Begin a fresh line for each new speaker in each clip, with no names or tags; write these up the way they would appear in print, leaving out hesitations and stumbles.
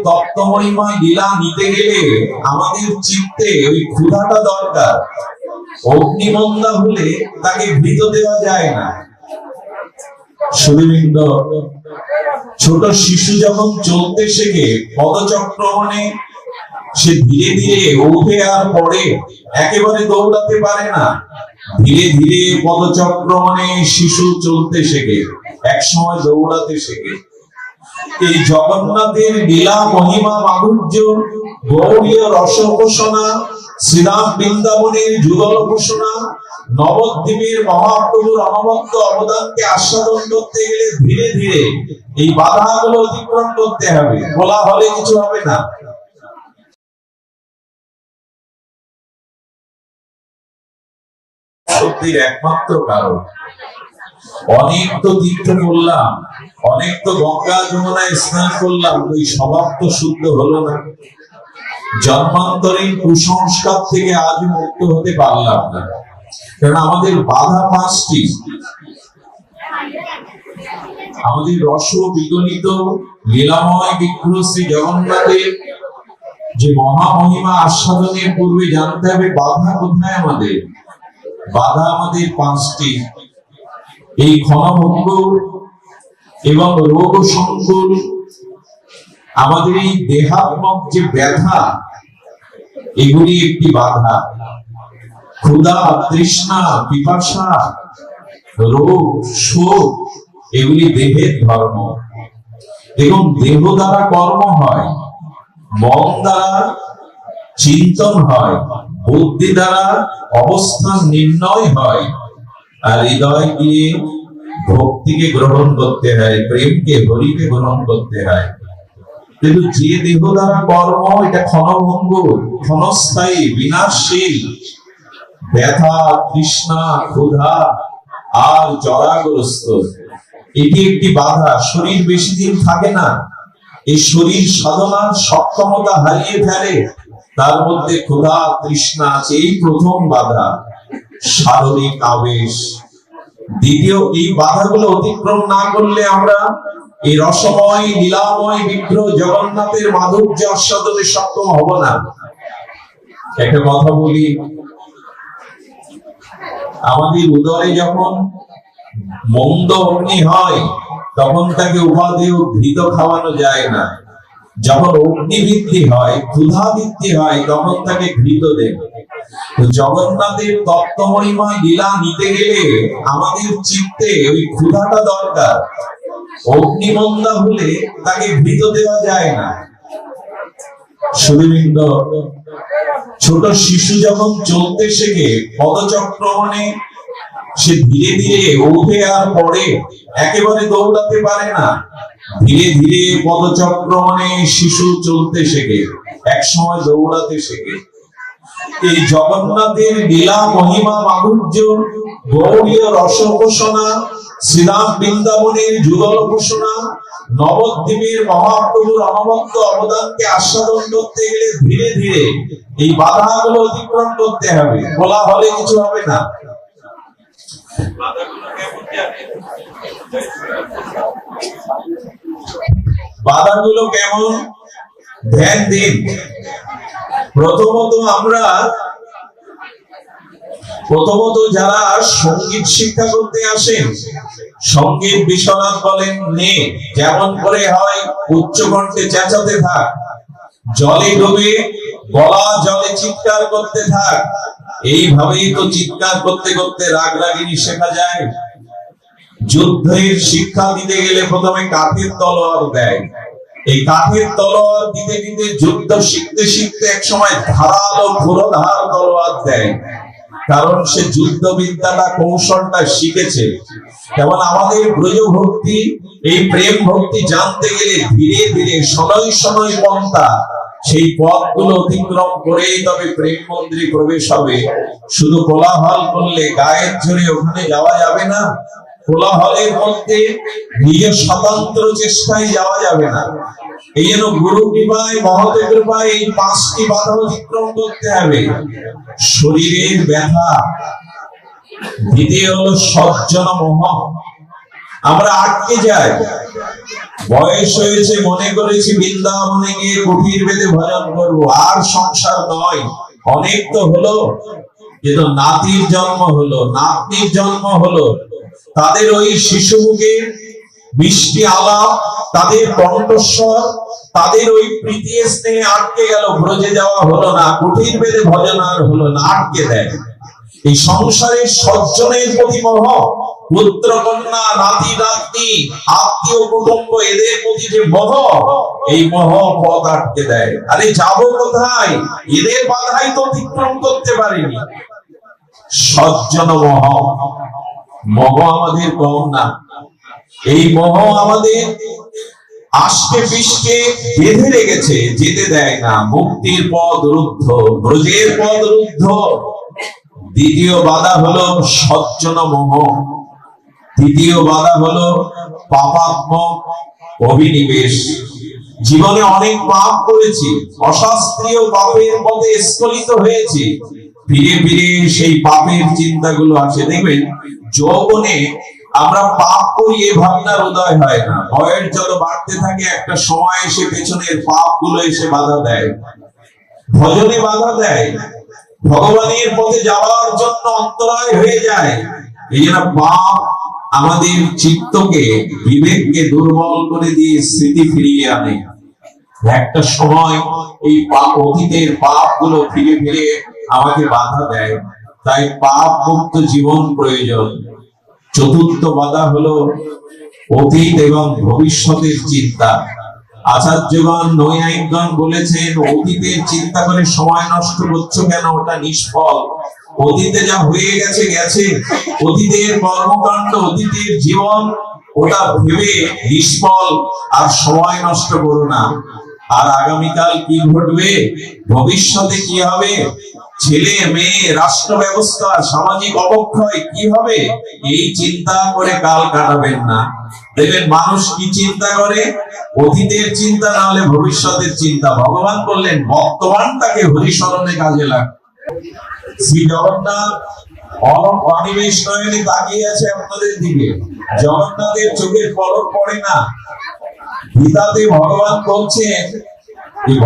তত্ত্বমহিমা লীলা নিতে গেলে আমাদের চিত্তে ওই ক্ষুধাটা দরকার। অগ্নিমন্দা হলে তাকে ভীত দেওয়া যায় না। সুধীবৃন্দ, ছোট শিশু যখন চলতে শেখে পদচক্রমণে, সে ধীরে ধীরে উঠে আর পড়ে, একেবারে দৌড়াতে পারে না। ধীরে ধীরে পদচক্রমণে শিশু চলতে শেখে, এক সময় দৌড়াতে শেখে। এই জগন্নাথের লীলা মহিমা মাধুর্য, গৌরীয় রসঘোষণা, শ্রীরাম বৃন্দাবনের যুগল ঘোষণা, নবদ্বীপের মহাপ্রভুর অনবদ্য অবদানকে আস্বাদন করতে গেলে ধীরে ধীরে এই বাধাগুলো অতিক্রম করতে হবে। বলা হলে কিছু হবে না। সত্যির একমাত্র কারণ, অনেক তো তীর্থ করলাম, অনেক তো গঙ্গা যমুনায় স্নান করলাম, ওই স্বভাব তো শুদ্ধ হলো না। জন্মান্তরীণ কুসংস্কার থেকে আজ মুক্ত হতে পারলাম না, কারণ আমাদের বাধা পাঁচটি। আমাদের রস বিগলিত লীলাময় বিগ্রহ শ্রী জগন্নাথের যে মহামহিমা আস্বাদনের পূর্বে জানতে হবে বাধা কোথায়। আমাদের বাধা আমাদের পাঁচটি। এই ক্ষণভঙ্গ এবং রোগ সংকুল, আমাদের এই দেহাত্মক যে ব্যথা, এগুলি একটি বাধা। ক্ষুধা, তৃষ্ণা, পিপাসা, রোগ, শোক, এগুলি দেহের ধর্ম। এবং দেহ দ্বারা কর্ম হয়, মন দ্বারা চিন্তন হয়, বুদ্ধি দ্বারা অবস্থান নির্ণয় হয়, আর হৃদয় দিয়ে ভক্তিকে গ্রহণ করতে হয়, প্রেমকে, হরিকে গ্রহণ করতে হয়। কিন্তু যে দেহ দ্বারা কর্ম, এটা ক্ষণভঙ্গ, ক্ষণস্থায়ী, বিনাশশীল। ব্যথা, তৃষ্ণা, ক্ষুধা আর জরাগ্রস্ত, এটি একটি বাধা। শরীর বেশি দিন থাকে না, এই শরীর সাধনার সক্ষমতা হারিয়ে ফেলে। তার মধ্যে ক্ষুধা, তৃষ্ণা আছে, এই প্রথম বাধা। শারীরিক আবেশ দ্বিতীয়। এই বাধাগুলো অতিক্রম না করলে আমরা এই রসময় লীলাময় বিগ্রহ জগন্নাথের মাধুর্য আস্বাদনে সক্ষম হব না। একটা কথা বলি, আমাদের উদরে যখন মন্দ অগ্নি হয়, তখন তাকে উপাদেয় ঘৃত খাওয়ানো যায় না। যখন অগ্নি বৃদ্ধি হয়, ক্ষুধা বৃদ্ধি হয়, তখন তাকে ঘৃত দেন। জগন্নাথের তত্ত্বমহিমা লীলা নিতে গেলে আমাদের চিত্তে ওই ক্ষুধাটা দরকার। অগ্নিমন্দা হলে তাকে ঘৃত দেওয়া যায় না। সুধীবৃন্দ, ছোট শিশু যখন চলতে শেখে পদচক্রমণে, সে ধীরে ধীরে উঠে আর পড়ে, একেবারে দৌড়াতে পারে না। ধীরে ধীরে পদচক্রমণে শিশু চলতে শেখে, এক সময় দৌড়াতে শেখে। এই জগন্নাথের লীলা মহিমা মাধুর্য, গৌরীয় রসঘোষণা, শ্রীরাম বৃন্দাবনের যুগল ঘোষণা, নবদ্বীপের মহাপ্রভুর অনবদ্য অবদানকে আস্বাদন করতে গেলে ধীরে ধীরে এই বাধাগুলো অতিক্রম করতে হবে। বলা হলে কিছু হবে না। বাধাগুলো কেমন, ধ্যান দিন। প্রথমত যারা সঙ্গীত শিক্ষা করতে আসেন, সঙ্গীত বিশ্বনাথ বলেন নে, যেমন করে হয় উচ্চ কণ্ঠে চেঁচাতে থাক, জলে ডুবে গলা জলে চিৎকার করতে থাক। এইভাবেই তো চিৎকার করতে করতে রাগ রাগিনী শেখা যায়। যুদ্ধের শিক্ষা দিতে গেলে প্রথমে কাঠের তলোয়ার দেয়। এই কাঠের তলোয়ার দিতে দিতে যুদ্ধ শিখতে শিখতে এক সময় ধারালো পুরোধার তলোয়ার দেয়, কারণ সে যুদ্ধ বিদ্যাটা, কৌশলটা শিখেছে। যেমন আমাদের ব্রজ ভক্তি, এই প্রেম ভক্তি জানতে গেলে ধীরে ধীরে শনৈ শনৈ পন্থা, সেই পথগুলো অতিক্রম করেই তবে প্রেম মন্দিরে প্রবেশ হবে। শুধু কোলাহল করলে, গায়ের জোরে ওখানে যাওয়া যাবে না। কোলাহলের মধ্যে নিজের স্বতন্ত্র চেষ্টায় যাওয়া যাবে না। এই জন্য গুরু কৃপায়, মহৎ কৃপায় এই পাঁচটি বাধা অতিক্রম করতে হবে। শরীরের ব্যথা, দ্বিতীয় হলো সজ্জন মোহ, আমরা আটকে যাই। বয়স হয়েছে, মনে করেছি বৃন্দাবনে গিয়ে কুটির বেঁধে ভজন করবো, আর সংসার নয়। অনেক তো হলো, কিন্তু নাতির জন্ম হলো, নাতনির জন্ম হলো, তাদের ওই শিশু মুখে মিষ্টি আলাপ, তাদের কণ্ঠস্বর, তাদের ওই প্রীতি স্নেহে আটকে গেল, ব্রজে যাওয়া হলো না, কুটির বেঁধে ভজন আর হলো না, আটকে দেয়। এই সংসারের সজ্জনের প্রতি মোহ, পুত্র কন্যা, নাতি নাতনি, আত্মীয় কুটুম্ব, এদের প্রতি যে মোহ, এই মোহ পথ আটকে দেয়। আরে যাবো কোথায়? এদের বাধাই তো অতিক্রম করতে পারিনি। সজ্জন মোহ, মোহ আমাদের কম না। এই মোহ আমাদের আষ্টে পৃষ্ঠে বেঁধে রেখেছে, যেতে দেয় না। মুক্তির পথ রুদ্ধ, ব্রজের পথ রুদ্ধ। দ্বিতীয় বাধা হলো সজ্জন মোহ, তৃতীয় বাধা হলো পাপাত্মক অভিনিবেশ। জীবনে অনেক পাপ করেছি, অশাস্ত্রীয় পাপের পথে স্খলিত হয়েছি, ফিরে ফিরে সেই পাপের চিন্তাগুলো আসে। দেখবেন যৌবনে আমরা পাপ করি এ ভাবনার উদয় হয় না। বয়স যত বাড়তে থাকে, একটা সময় এসে পেছনের পাপ গুলো এসে বাধা দেয়, ভজনে বাধা দেয়, ভগবানের পথে যাওয়ার জন্য অন্তরায় হয়ে যায়। এই জন্য পাপ আমাদের চিত্তকে, বিবেককে দুর্বল করে দিয়ে স্মৃতি ফিরিয়ে আনে। একটা সময় এই পাপ, অতীতের পাপ গুলো ফিরে ফিরে আমাকে বাধা দেয়। তাই পাপ মুক্ত জীবন প্রয়োজন। চতুর্থ বাধা হলো অতীত এবং ভবিষ্যতের চিন্তা। আচার্যগণ, নৈয়ায়িকগণ বলেছেন, অতীতের চিন্তা করে সময় নষ্ট করছো কেন? ওটা নিষ্ফল। অতীতে যা হয়ে গেছে গেছে, অতীতের কর্মকাণ্ড, অতীতের জীবন, ওটা ভেবে নিষ্ফল, আর সময় নষ্ট করো না। আর আগামীকাল কি ঘটবে, ভবিষ্যতে কি হবে, ছেলে মেয়ে, রাষ্ট্র ব্যবস্থা, সামাজিক অবক্ষয় কি হবে, এই চিন্তা করে কাল কাটাবেন না। দেখবেন মানুষ কি চিন্তা করে, অতীতের চিন্তা, না হলে ভবিষ্যতের চিন্তা। ভগবান বললেন বর্তমানটাকে হরিশরণে কাজে লাগ। শ্রী জগন্নাথ অনিমেষ নয়নে তাকিয়ে আছে আপনাদের দিকে। জগন্নাথের চোখের পলক পড়ে না। গীতাতে ভগবান বলছেন,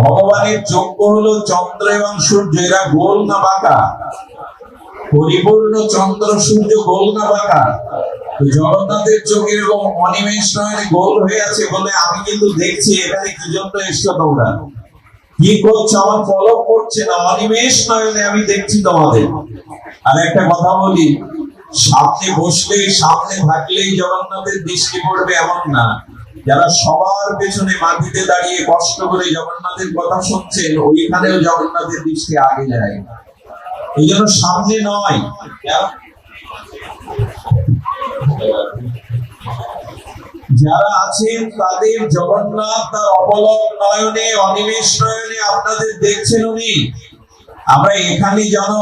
ভগবানের চক্ষু হলো চন্দ্র এবং সূর্য, এরা গোল না বাঁকা। পরিপূর্ণ চন্দ্র সূর্য গোল না বাঁকা। জগন্নাথের চোখের এবং অনিমেষ নয়নে গোল হয়ে আছে বলে আমি কিন্তু দেখছি এখানে কি জন্য এসছো তোমরা, কি করছো, আমার পলক পড়ছে না, অনিমেষ নয়নে আমি দেখছি তোমাদের। আর একটা কথা বলি, সামনে বসলে, সামনে থাকলেই জগন্নাথের দৃষ্টি পড়বে এমন না। যারা সবার পেছনে মাটিতে দাঁড়িয়ে কষ্ট করে জগন্নাথের কথা শুনছেন, ওইখানেও জগন্নাথের দৃষ্টি আগে যায়। এই জন্য সামনে নয়, যারা আছেন তাদের জগন্নাথ তার অপলক নয়নে, অনিমেষ নয়নে আপনাদের দেখছেন উনি। আমরা এখানে যেন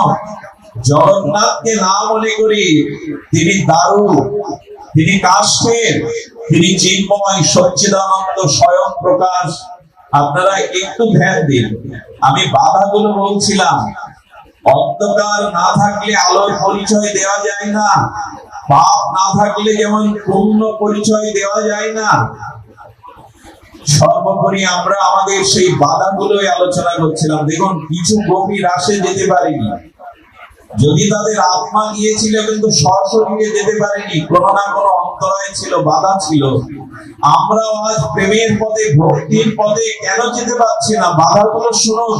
জগন্নাথকে না মনে করি তিনি দারু, তিনি কাষ্ঠের, তিনি চিন্ময়, সচ্চিদানন্দ, স্বয়ং প্রকাশ। আপনারা একটু ধ্যান দিন। আমি বাধাগুলো বলছিলাম, অন্ধকার না থাকলে আলোর পরিচয় দেওয়া যায় না, পাপ না থাকলে যেমন পূর্ণ পরিচয় দেওয়া যায় না। সর্বোপরি আমরা আমাদের সেই বাধাগুলোই আলোচনা করছিলাম। দেখুন, কিছু গোপী রাসে যেতে পারেনি, যদি তাদের আত্মা গিয়েছিল কিন্তু সশরীরে যেতে পারেনি, কোনো না কোনো অন্তরায় ছিল, বাধা ছিল। আমরাও আজ প্রেমের পথে, ভক্তির পথে কেন যেতে পারছি না? বাধাগুলো শুনুন।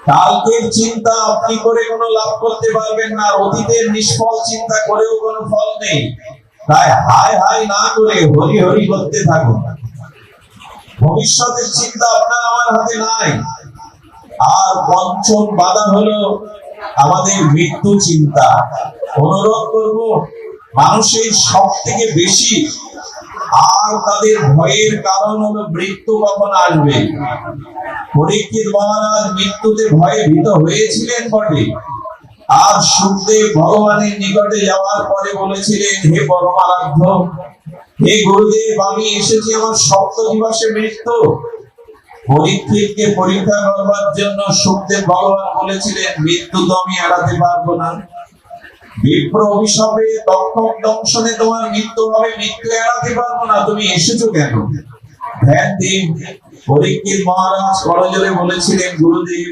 কালকের চিন্তা আপনি করে কোনো লাভ করতে পারবেন না, অতীতের নিষ্ফল চিন্তা করেও কোনো ফল নেই। তাই হায় হায় না করে হরি হরি করতে থাকুন। ভবিষ্যতের চিন্তা আপনার আমার হাতে নাই। আর পঞ্চম বাধা হলো আমাদের মৃত্যু চিন্তা। অনুরোধ করব, মানুষের সব থেকে বেশি আর তাদের ভয়ের কারণ হলো মৃত্যু কখন আসবে। পরীক্ষিত মহারাজ মৃত্যুতে ভয়ে ভীত হয়েছিলেন বটে, আর সুখদেব ভগবানের নিকটে যাওয়ার পরে বলেছিলেন, হে পরমারাধ্য, হে গুরুদেব, আমি এসেছি আমার সপ্ত দিবসে মৃত্যু। পরীক্ষিতকে পরীক্ষা করবার জন্য সুখদেব ভগবান বলেছিলেন, মৃত্যু তো আমি এড়াতে পারবো না, বিপ্র অভিশাপে তক্ষক দংশনে তোমার মৃত্যু হবে, মৃত্যু এড়াতে পারবো না, তুমি এসেছো কেন? ধ্যান দিন। পরীক্ষিত মহারাজ করজোড়ে বলেছিলেন, গুরুদেব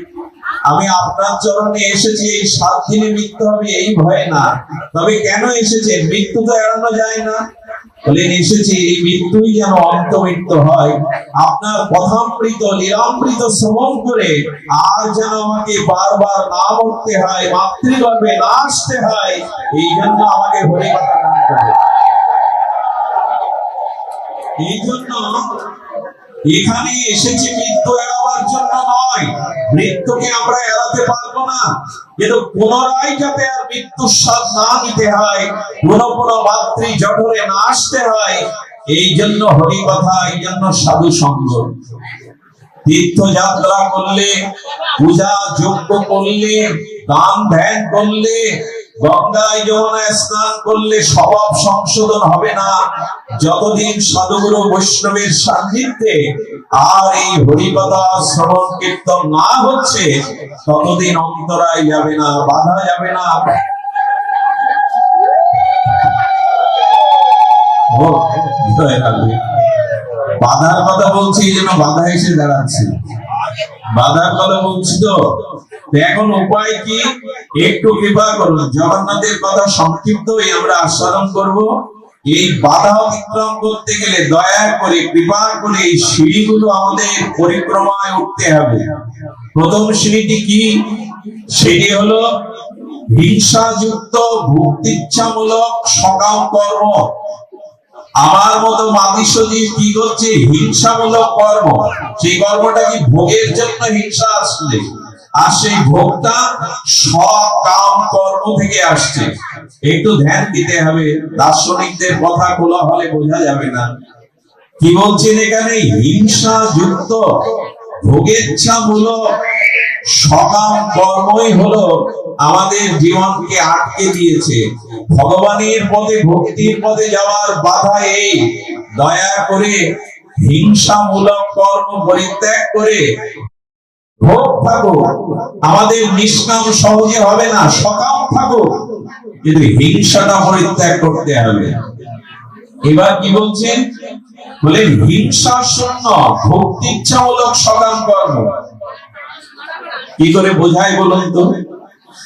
আমি আপনার চরণে এসেছি, এই 7 দিনে মৃত্যু হবে এই ভয়ে না। তবে কেন এসেছে? মৃত্যু তো এড়ানো যায় না। বলেন এসেছি এই মৃত্যুই যেন অন্তর্মৃত্যু হয়, আপনার কথামৃত লীলামৃত শ্রবণ করে আর যেন আমাকে বারবার না মরতে হয়, মাতৃগর্ভে না আসতে হয়, এই জন্য আমাকে হরি কথা গাইতে হবে। এই জন্য এখানে এসেছি মৃত্যু এড়াবার জন্য নয়। মৃত্যুকে আমরা এড়াতে পারবো না, কিন্তু পুনরায় যাতে আর মৃত্যুর স্বাদ না নিতে হয়, পুনঃ মাতৃ জঠরে না আসতে হয়, এই জন্য হরি কথা, এই জন্য সাধু সঙ্গ। তীর্থযাত্রা করলে, পূজা যজ্ঞ করলে, দান ধ্যান করলে, গঙ্গায় যমুনায় স্নান করলে স্বভাব সংশোধন হবে না, যতদিন সাধুগুরু বৈষ্ণবের সান্নিধ্যে আর এই হরিকথা শ্রবণ কীর্তন না হচ্ছে ততদিন অন্তরায় যাবে না, বাধা যাবে না। বাধার কথা বলছি যেন বাধা এসে দাঁড়াচ্ছে, বাধার কথা বলছি তো। এখন উপায় কি? একটু কৃপা করুন, জগন্নাথের কথা সংক্ষিপ্তই আমরা আস্বাদন করব। এই বাধা অতিক্রম করতে গেলে দয়া করে কৃপা করে এই সিঁড়িগুলো আমাদের পরিক্রমায় উঠতে হবে। প্রথম সিঁড়িটি কি? সেটি হলো হিংসাযুক্ত ভক্তিচ্ছামূলক সকাম কর্ম। আমার মতো মাদিসজীব কি করছে? হিংসামূলক কর্ম। সেই কর্মটা কি? ভোগের জন্য হিংসা আসলে, আর সেই ভোগটা সকাম কর্ম থেকে আসছে। একটু ধ্যান দিতে হবে, দার্শনিকদের কথা খোলা হলে বোঝা যাবে না। কি বলছেন এখানে? হিংসা যুক্ত ভোগেচ্ছামূলক সকাম কর্মই হলো আমাদের জীবনকে আটকে দিয়েছে। ভগবানের পথে, ভক্তির পথে যাওয়ার বাধা এই। দয়া করে হিংসামূলক কর্ম পরিত্যাগ করে ভোগ থাকুক। আমাদের নিষ্কাম সহজে হবে না, সকাম থাকুক, কিন্তু হিংসাটা পরিত্যাগ করতে হবে। এবার কি বলছেন? বলে হিংসা শূন্য ভক্তিচ্ছামূলক সকাম কর্ম। কি করে বোঝায় বলুন তো?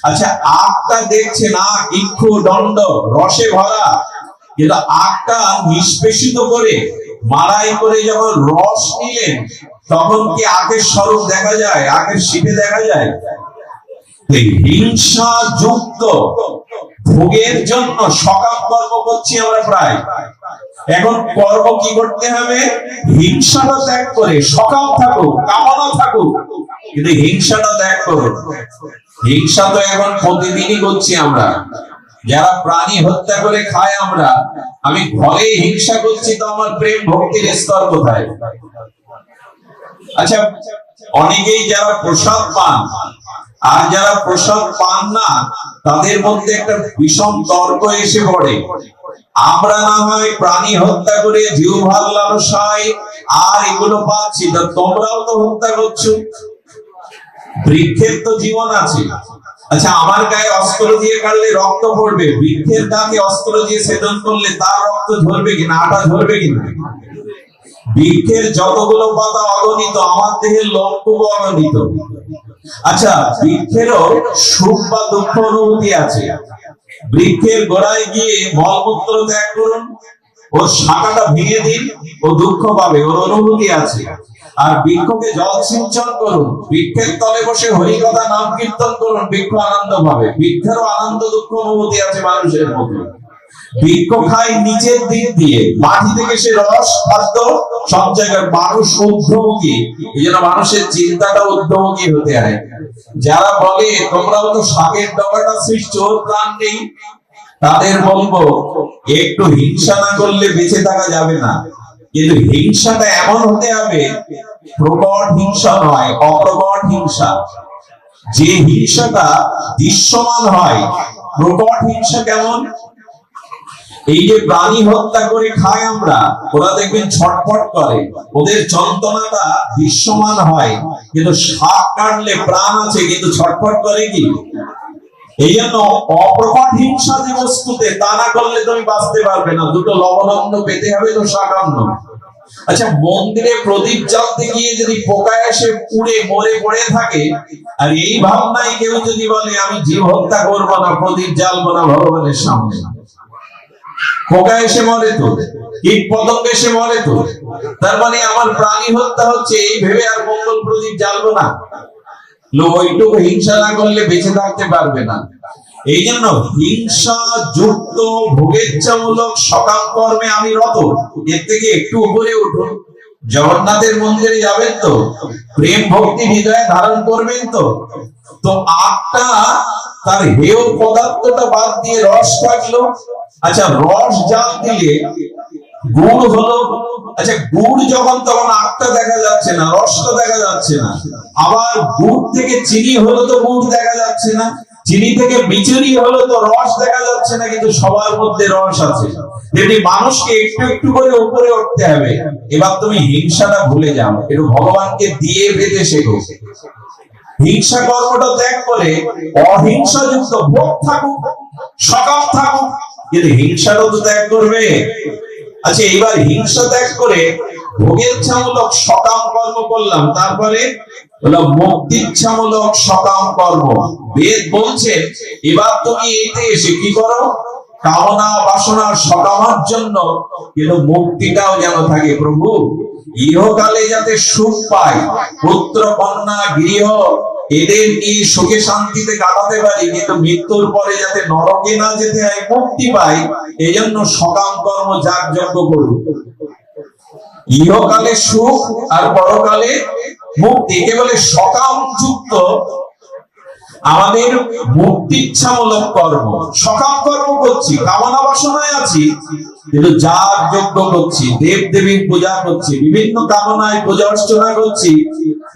আচ্ছা, আখটা দেখছে না, ইক্ষু দণ্ড রসে ভরা, কিন্তু আখটা নিষ্পেষিত করে মাড়াই করে যখন রস নিলেন তখন কি আখের স্বরূপ দেখা যায়? আখের শীতে দেখা যায়? হিংসা যুক্ত ভোগের জন্য সকাম কর্ম করছি আমরা প্রায়। এখন কর্ম কি করতে হবে? হিংসাটা ত্যাগ করে সকাম থাকুক, কামনা থাকুক, কিন্তু হিংসাটা ত্যাগ করুন। হিংসা তো এখন প্রতিদিনই করছি আমরা। যারা প্রাণী হত্যা করে খায় আমরা, আমি ঘরে হিংসা করছি, তো আমার প্রেম ভক্তির স্তর কোথায়? আচ্ছা, অনেকেই যারা প্রসাদ পান আর যারা প্রসাদ পান না, তাদের মধ্যে একটা বিষম তর্ক এসে পড়ে। আমরা না হয় প্রাণী হত্যা করে জিহ্বার লালসায় আর এগুলো পাচ্ছি, তো তোমরাও তো হত্যা করছো। বৃক্ষের তো জীবন আছে। আচ্ছা, আমার গায়ে অস্ত্র দিয়ে কাটলে রক্ত পড়বে, বৃক্ষের গায়ে অস্ত্র দিয়ে ছেদন করলে তার রক্ত ঝরবে কিনা, আটা ঝরবে কিনা? বৃক্ষের যতগুলো পাতা অগণিত, আমার দেহের লোমটুকু অগণিত। আচ্ছা, বৃক্ষেরও সুখ বা দুঃখ অনুভূতি আছে। বৃক্ষের গোড়ায় গিয়ে মলমূত্র ত্যাগ করুন, ওর শাখাটা ভেঙে দিন, ও দুঃখ পাবে, ওর অনুভূতি আছে। আর বৃক্ষকে জল সিঞ্চন করুন, বৃক্ষের তলে বসে হরিকথা নাম কীর্তন করুন, বৃক্ষ আনন্দ পাবে। বৃক্ষেরও আনন্দ দুঃখ অনুভূতি আছে মানুষের মধ্যে। বৃক্ষ খায় নিচের দিক দিয়ে, মাটি থেকে সে রস খাদ্য সঞ্চয় করে। মানুষ ঊর্ধ্বমুখী, এই জন্য মানুষের চিন্তাটা ঊর্ধ্বমুখী হতে হয়। যারা বলে তোমরাও তো শাকের ডগাটা সৃষ্ট, ওর প্রাণ নেই, তাদের বলবো একটু হিংসা না করলে বেঁচে থাকা যাবে না। কিন্তু হিংসাটা এমন হতে হবে, প্রকট হিংসা নয়, অপ্রকট হিংসা। যে হিংসাটা দৃশ্যমান হয়। প্রকট হিংসা কেমন? এই যে প্রাণী হত্যা করে খাই আমরা, ওরা দেখবেন ছটফট করে, ওদের যন্ত্রণাটা দৃশ্যমান হয়, কিন্তু শাক কাটলে প্রাণ আছে, কিন্তু ছটফট করে কি? এই জন্য অপ্রকট হিংসা যে বস্তুতে, তা না করলে তুমি বাঁচতে পারবে না। দুটো লবণান্ন পেতে হবে তো সাকান্ন। আচ্ছা, মন্দিরে প্রদীপ জ্বালতে গিয়ে যদি পোকা এসে পুড়ে মরে পড়ে থাকে, আর এই ভাবনায় কেউ যদি বলে আমি জীব হত্যা করবো না, প্রদীপ জ্বালবো না ভগবানের সামনে, পোকা এসে মরে তো, কীট পতঙ্গ এসে মরে তো, তার মানে আমার প্রাণী হত্যা হচ্ছে, এই ভেবে আর মঙ্গল প্রদীপ জ্বালবো না। লোক ওইটুকু হিংসা না করলে বেঁচে থাকতে পারবে না। এই জন্য হিংসা যুক্ত ভোগেচ্ছামূলক সকাম কর্মে আমি রত। এর থেকে একটু উপরে উঠুন, জগন্নাথের মন্দিরে যাবেন তো, প্রেম ভক্তি হৃদয়ে ধারণ করবেন তো, তো আটটা তার হেয় পদার্থটা বাদ দিয়ে রস থাকলো। আচ্ছা, রস জাল দিলে গুড় হলো। আচ্ছা, গুড় যখন তখন আটটা দেখা যাচ্ছে না, রসটা দেখা যাচ্ছে না। আবার গুড় থেকে চিনি হলো তো গুড় দেখা যাচ্ছে না, চিনি থেকে বিচুরি হলো তো রস দেখা যাচ্ছে না, কিন্তু সবার মধ্যে রস আছে। যেটি মানুষকে একটু একটু করে উপরে উঠতে হবে। এবার তুমি হিংসাটা ভুলে যাও, একটু ভগবানকে দিয়ে পেতে শেখো। হিংসা কর্মটা ত্যাগ করে অহিংসাযুক্ত ভোগ থাকুক, সকাম থাকুক, কিন্তু হিংসাটাও তো ত্যাগ করবে। আচ্ছা, এবার হিংসা ত্যাগ করে ভোগেচ্ছামূলক সকাম কর্ম করলাম, তারপরে হলো মুক্তিচ্ছামূলক সকাম কর্ম। বেদ বলছে এবার তুমি এতে এসে কি করো, কামনা বাসনা সকামার জন্য কিন্তু মুক্তিটাও যেন থাকে। প্রভু ইহকালে যাতে সুখ পাই, পুত্র কন্যা গৃহ এদের নিয়ে সুখে শান্তিতে কাটাতে পারি, কিন্তু মৃত্যুর পরে যাতে নরকে না যেতে হয়, মুক্তি পাই, এই জন্য সকাম কর্ম যাগযজ্ঞ করুন। ইহকালে সুখ আর পরকালে মুক্তি, কেবল সকাম যুক্ত আমাদের মুক্তিচ্ছামূলক কর্ম। সকাম কর্ম করছি, কামনা বাসনায় আছি, কিন্তু যাগ যজ্ঞ করছি, দেব দেবীর পূজা করছি, বিভিন্ন কামনায় পূজা অর্চনা করছি,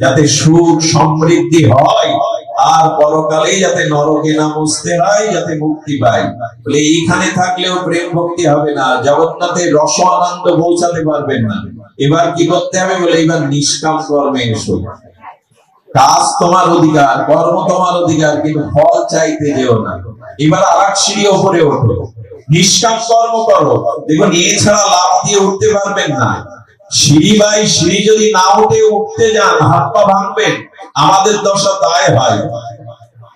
যাতে সুখ সমৃদ্ধি হয় আর পরকালে যাতে নরকে না বসতে হয়, যাতে মুক্তি পাই। বলে এইখানে থাকলেও প্রেম ভক্তি হবে না, জগন্নাথের রস আনন্দ পৌঁছাতে পারবেন না। এবার কি করতে হবে বলে, এবার নিষ্কাম কর্মে এসো। কাজ তোমার অধিকার, কর্ম তোমার অধিকার, কিন্তু ফল চাইতে যেও না। এবার আরেক সিঁড়ি উপরে ওঠো, নিষ্কাম কর্ম করো। দেখুন, এছাড়া লাভ দিয়ে উঠতে পারবেন না। সিঁড়ি বাই সিঁড়ি যদি না উঠে উঠতে যান, হাত পা ভাঙবেন। আমাদের দশা তাই হয়।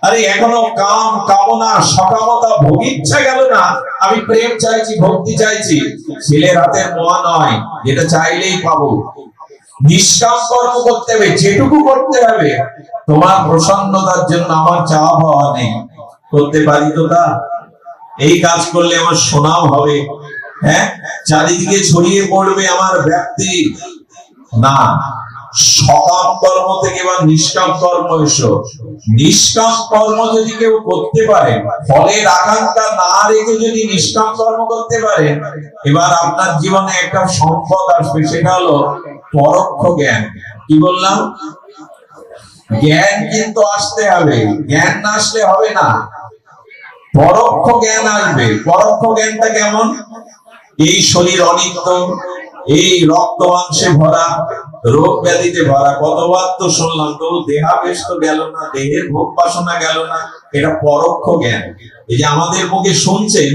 আরে এখনো কাম কামনা সকামতা ভোগিচ্ছা গেল না, আমি প্রেম চাইছি, ভক্তি চাইছি। ছেলের হাতের মোয়া নয়, যেটা চাইলেই পাবো। নিষ্কাম কর্ম করতে হবে, যেটুকু করতে হবে তোমার প্রসন্নতার জন্য, আমার চাওয়া পাওয়া নেই। করতে পারি তো তা, এই কাজ করলে আমার সুনাম হবে, হ্যাঁ, চারিদিকে ছড়িয়ে পড়বে আমার ব্যক্তি, না। সকাম কর্ম থেকে এবার নিষ্কাম কর্ম এসো। নিষ্কাম কর্ম যদি কেউ করতে পারে, ফলের আকাঙ্ক্ষা না রেখে যদি নিষ্কাম কর্ম করতে পারে, এবার আপনার জীবনে একটা সম্পদ আসবে, সেটা হলো পরোক্ষ জ্ঞান। কি বললাম? জ্ঞান কিন্তু আসতে হবে, জ্ঞান না আসলে হবে না। পরোক্ষ জ্ঞান আসবে। পরোক্ষ জ্ঞানটা কেমন? এই শরীর অনিত্য, এই রক্ত মাংসে ভরা, রোগ ব্যাধিতে ভরা। কতবার তো শুনলাম, তো দেহাবেশ তো গেল না, দেহের ভোগ বাসনা গেল না। এটা পরোক্ষ জ্ঞান। এই যে আমাদের মুখে শুনছেন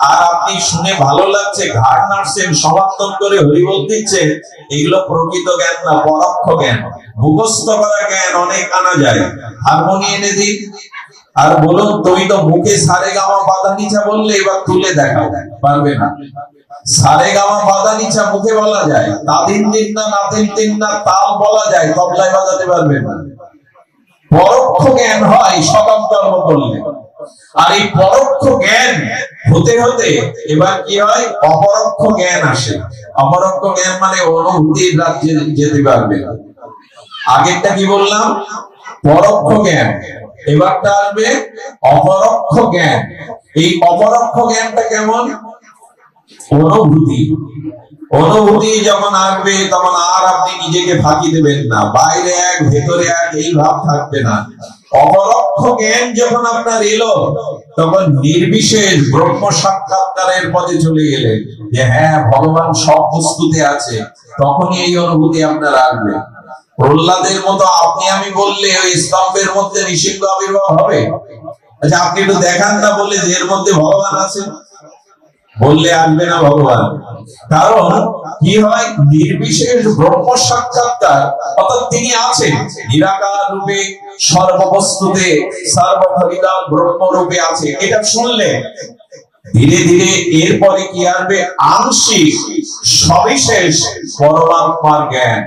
আর আপনি শুনে ভালো লাগছে, ঘাড় নাড়ছেন, সমর্থন করে হরিবোল দিচ্ছেন, এগুলো প্রকৃত জ্ঞান না, পরোক্ষ জ্ঞান। মুখস্থ করা জ্ঞান অনেক আনা যায়। হারমোনি এনে দিন আর বলুন, তুমি তো মুখে সারেগামা পাধানিচা বললে, এবার তুলে দেখাও, পারবে না। সারেগামা পাধানিচা মুখে বলা যায়, তাদিন দিন না নাতিন তিন না তাল বলা যায়, তবলায় বাজাতে পারবে না। পরোক্ষ জ্ঞান হয় সকাম কর্ম করলে। আর এই পরোক্ষ জ্ঞান হতে হতে এবার কি হয়, অপরোক্ষ জ্ঞান আসে। অপরোক্ষ জ্ঞান মানে অনুভূতির রাজ্যে যেতে পারবে। আগেরটা কি বললাম? পরোক্ষ জ্ঞান। এবারটা আসবে অপরোক্ষ জ্ঞান। এই অপরোক্ষ জ্ঞানটা কেমন? অনুভূতি। অনুভূতি যখন আসবে, তখন আর আপনি নিজেকে ফাঁকি দেবেন না, বাইরে এক ভেতরে এক এই ভাব থাকবে না। অপরোক্ষ জ্ঞান যখন আপনার এলো, তখন নির্বিশেষ ব্রহ্ম সাক্ষাৎকারের পথে চলে গেলেন, যে হ্যাঁ, ভগবান সব বস্তুতে আছে। তখনই এই অনুভূতি আপনার আসবে। প্রহ্লাদের মতো আপনি আমি বললে ওই স্তম্ভের মধ্যে নৃসিংহ আবির্ভাব হবে? আচ্ছা আপনি একটু দেখান না বলে যে এর মধ্যে ভগবান আছে, বললে আসবে না ভগবান। কারণ কি হয়, নির্বিশেষ ব্রহ্ম সাক্ষাৎকার, অর্থাৎ তিনি আছেন নিরাকার রূপে, সর্ববস্তুতে সর্বভাবিতা ব্রহ্ম রূপে আছে, এটা শুনলে ধীরে ধীরে এরপরে কি আসবে, আংশিক সবিশেষ পরমাত্মার জ্ঞান।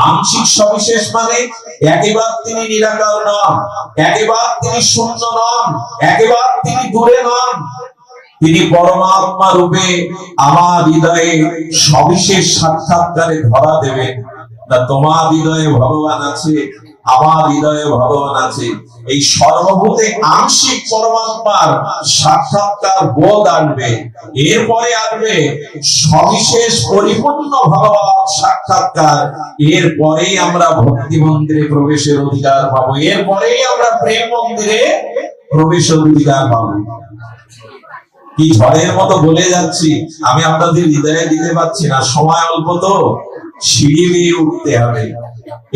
আংশিক সবিশেষ মানে একেবারে তিনি নিরাকার নন, একেবারে তিনি শূন্য নন, একেবারে তিনি দূরে নন, তিনি পরমাত্মা রূপে আমার হৃদয়ে সবিশেষ সাক্ষাৎকারে ধরা দেবেন না, তোমার হৃদয়ে ভগবান আছে, আমার হৃদয়ে ভগবান আছে। এই সর্বভূতে আংশিক পরমাত্মার সাক্ষাৎকার বোধ আসবে, এরপরে আসবে সবিশেষ পরিপূর্ণ ভগবান সাক্ষাৎকার, এরপরেই আমরা ভক্তি মন্দিরে প্রবেশের অধিকার পাবো, এরপরেই আমরা প্রেম মন্দিরে প্রবেশের অধিকার পাবো। কি ঝড়ের মতো বলে যাচ্ছি, আমি আপনাদের হৃদয়ে দিতে পারছি না, সময় অল্প তো, সিঁড়ি বেয়ে উঠতে হবে।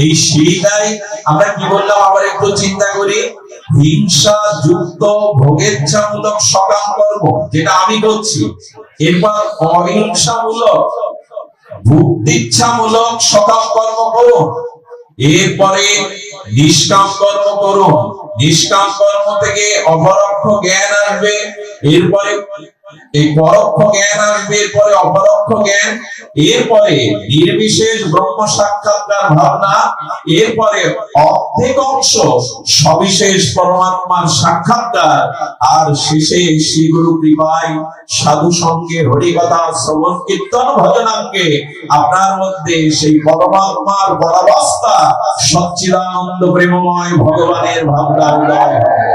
এই সিঁড়িটাই আমরা কি বললাম, আবার একটু চিন্তা করি, হিংসা যুক্ত ভোগেচ্ছামূলক সকাম কর্ম যেটা আমি করছি, এরপর অহিংসামূলক ভুক্তিচ্ছামূলক সকাম কর্ম করুন, এরপরে নিষ্কাম কর্ম করুন, নিষ্কাম কর্ম থেকে অপরোক্ষ জ্ঞান আসবে, এরপরে এই পরোক্ষ জ্ঞান আসবে, এরপরে অপরোক্ষ জ্ঞান, এরপরে নির্বিশেষ ব্রহ্ম সাক্ষাৎকার ভাবনা, এরপরে অর্ধেক অংশ সবিশেষ পরমাত্মার সাক্ষাৎকার, আর শেষে শ্রী গুরু কৃপায় সাধু সঙ্গে হরিকথা শ্রবণ কীর্তন ভজনাঙ্গে আপনার মধ্যে সেই পরমাত্মার পরাবস্থা সচ্চিদানন্দ প্রেমময় ভগবানের ভাবনা উদয় হয়।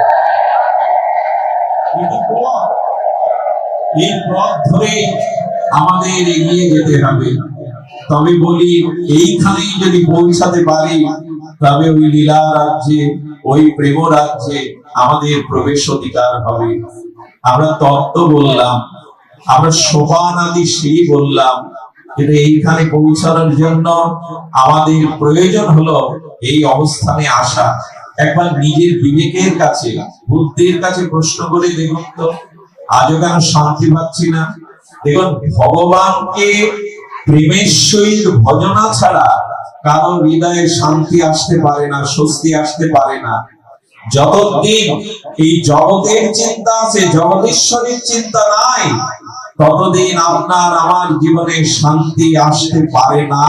এই পথ ধরে আমাদের এগিয়ে যেতে হবে। তবে বলি, এইখানেই যদি পৌঁছাতে পারি, তবে ওই লীলা রাজ্যে, ওই প্রেম রাজ্যে আমাদের প্রবেশ অধিকার হবে। আমরা তত্ত্ব বললাম, আমরা সোপান আদি সেই বললাম, কিন্তু এইখানে পৌঁছানোর জন্য আমাদের প্রয়োজন হলো এই অবস্থানে আসা। একবার নিজের বিবেকের কাছে, বুদ্ধির কাছে প্রশ্ন করে দেখুন তো, আজও কেন শান্তি পাচ্ছি না? দেখুন, ভগবানকে প্রেমের সহিত ভজনা ছাড়া কারো হৃদয়ে শান্তি আসতে পারে না, স্বস্তি আসতে পারে না। যতদিন এই জগতের চিন্তা আছে, জগদীশ্বরের চিন্তা নাই, ততদিন আপনার আমার জীবনে শান্তি আসতে পারে না।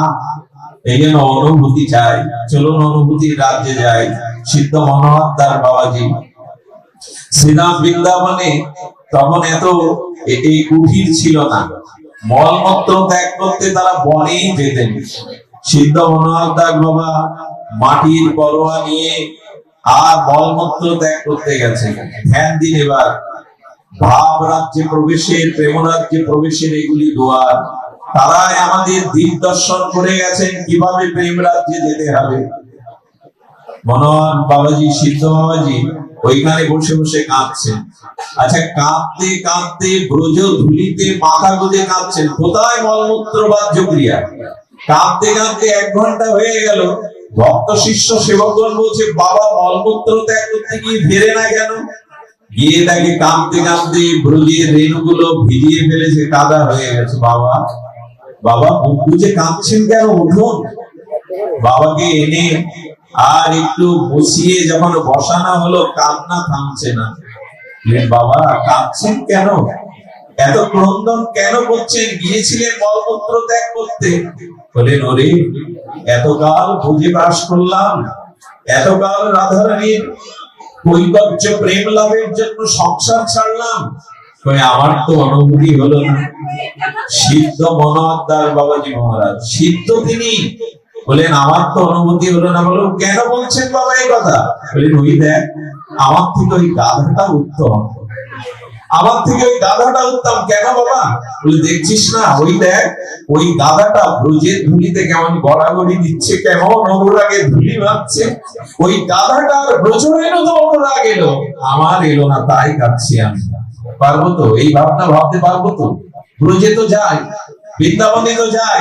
এই জন্য অনুভূতি চাই। চলুন অনুভূতির রাজ্যে যাই। সিদ্ধ মনোহরদাস বাবাজি শ্রীরাম বৃন্দাবনে তখন এত এই কুঠির ছিল না, মলমূত্র ত্যাগ করতে তারা বনেই যেতেন। সিদ্ধ মনোহরদাস বাবা মাটির পরোয়া নিয়ে আর মলমূত্র ত্যাগ করতে গেছে। ধ্যান দিন, এবার ভাব রাজ্যে প্রবেশের, প্রেম রাজ্যে প্রবেশের এগুলি দোয়ার। তারাই আমাদের দিক দর্শন করে গেছেন কিভাবে প্রেম রাজ্যে যেতে হবে। মনোহর বাবাজি, সিদ্ধ বাবাজি ওইখানে বসে বসে কাঁদছেন। আচ্ছা, কাঁদতে কাঁদতে ব্রজ ধুলিতে মাথা গুঁজে কাঁদছেন, কোথায় মলমূত্র বাহ্য ক্রিয়া। কাঁদতে কাঁদতে 1 ঘন্টা হয়ে গেল। ভক্ত শিষ্য সেবকগণ বলছে, বাবা মলমূত্র ত্যাগ করতে গিয়ে ফেরে না কেন? গিয়ে তাকে কাঁদতে কাঁদতে ব্রজের রেণুগুলো ভিজিয়ে ফেলেছে, কাদা হয়ে গেছে। বাবা বাবা মুখ বুঝে কাঁদছেন কেন? উঠুন। বাবাকে এনে আর একটু বসিয়ে যখন বসানো হলো, কান্না থামছে না। বাবা কাঁদছেন কেন? এত ক্রন্দন কেন করছেন? গিয়েছিলেন মলমূত্র ত্যাগ করতে। বলেন, ওরে এতকাল বুঝে বাস করলাম, এতকাল রাধারানীর কৈকর্য প্রেম লাভের জন্য সংসার ছাড়লাম, আমার তো অনুভূতি হলো না। সিদ্ধ মনোহরদাস বাবাজি মহারাজ সিদ্ধ, তিনি বলেন, আমার তো অনুভূতি হলো না। বলো, কেন বলছেন বাবা এই কথা? বলেন, ওই দেখ, আমার থেকে ওই গাধাটা উত্তম, আমার থেকে ওই গাধাটা উত্তম। কেন বাবা? বলে, দেখছিস না, ওই দেখ, ওই গাধাটা ব্রজের ধুলিতে কেমন গড়াগড়ি দিচ্ছে, কেমন অনুরাগে ধুলি ভাবছে। ওই গাধাটার ব্রজ এলো তো অনুরাগ এলো, আমার এলো না, তাই কাঁদছি আমি। পারবো তো এই ভাবনা ভাবতে? পারবো তো? ব্রজে তো যাই, বৃন্দাবনে তো যাই,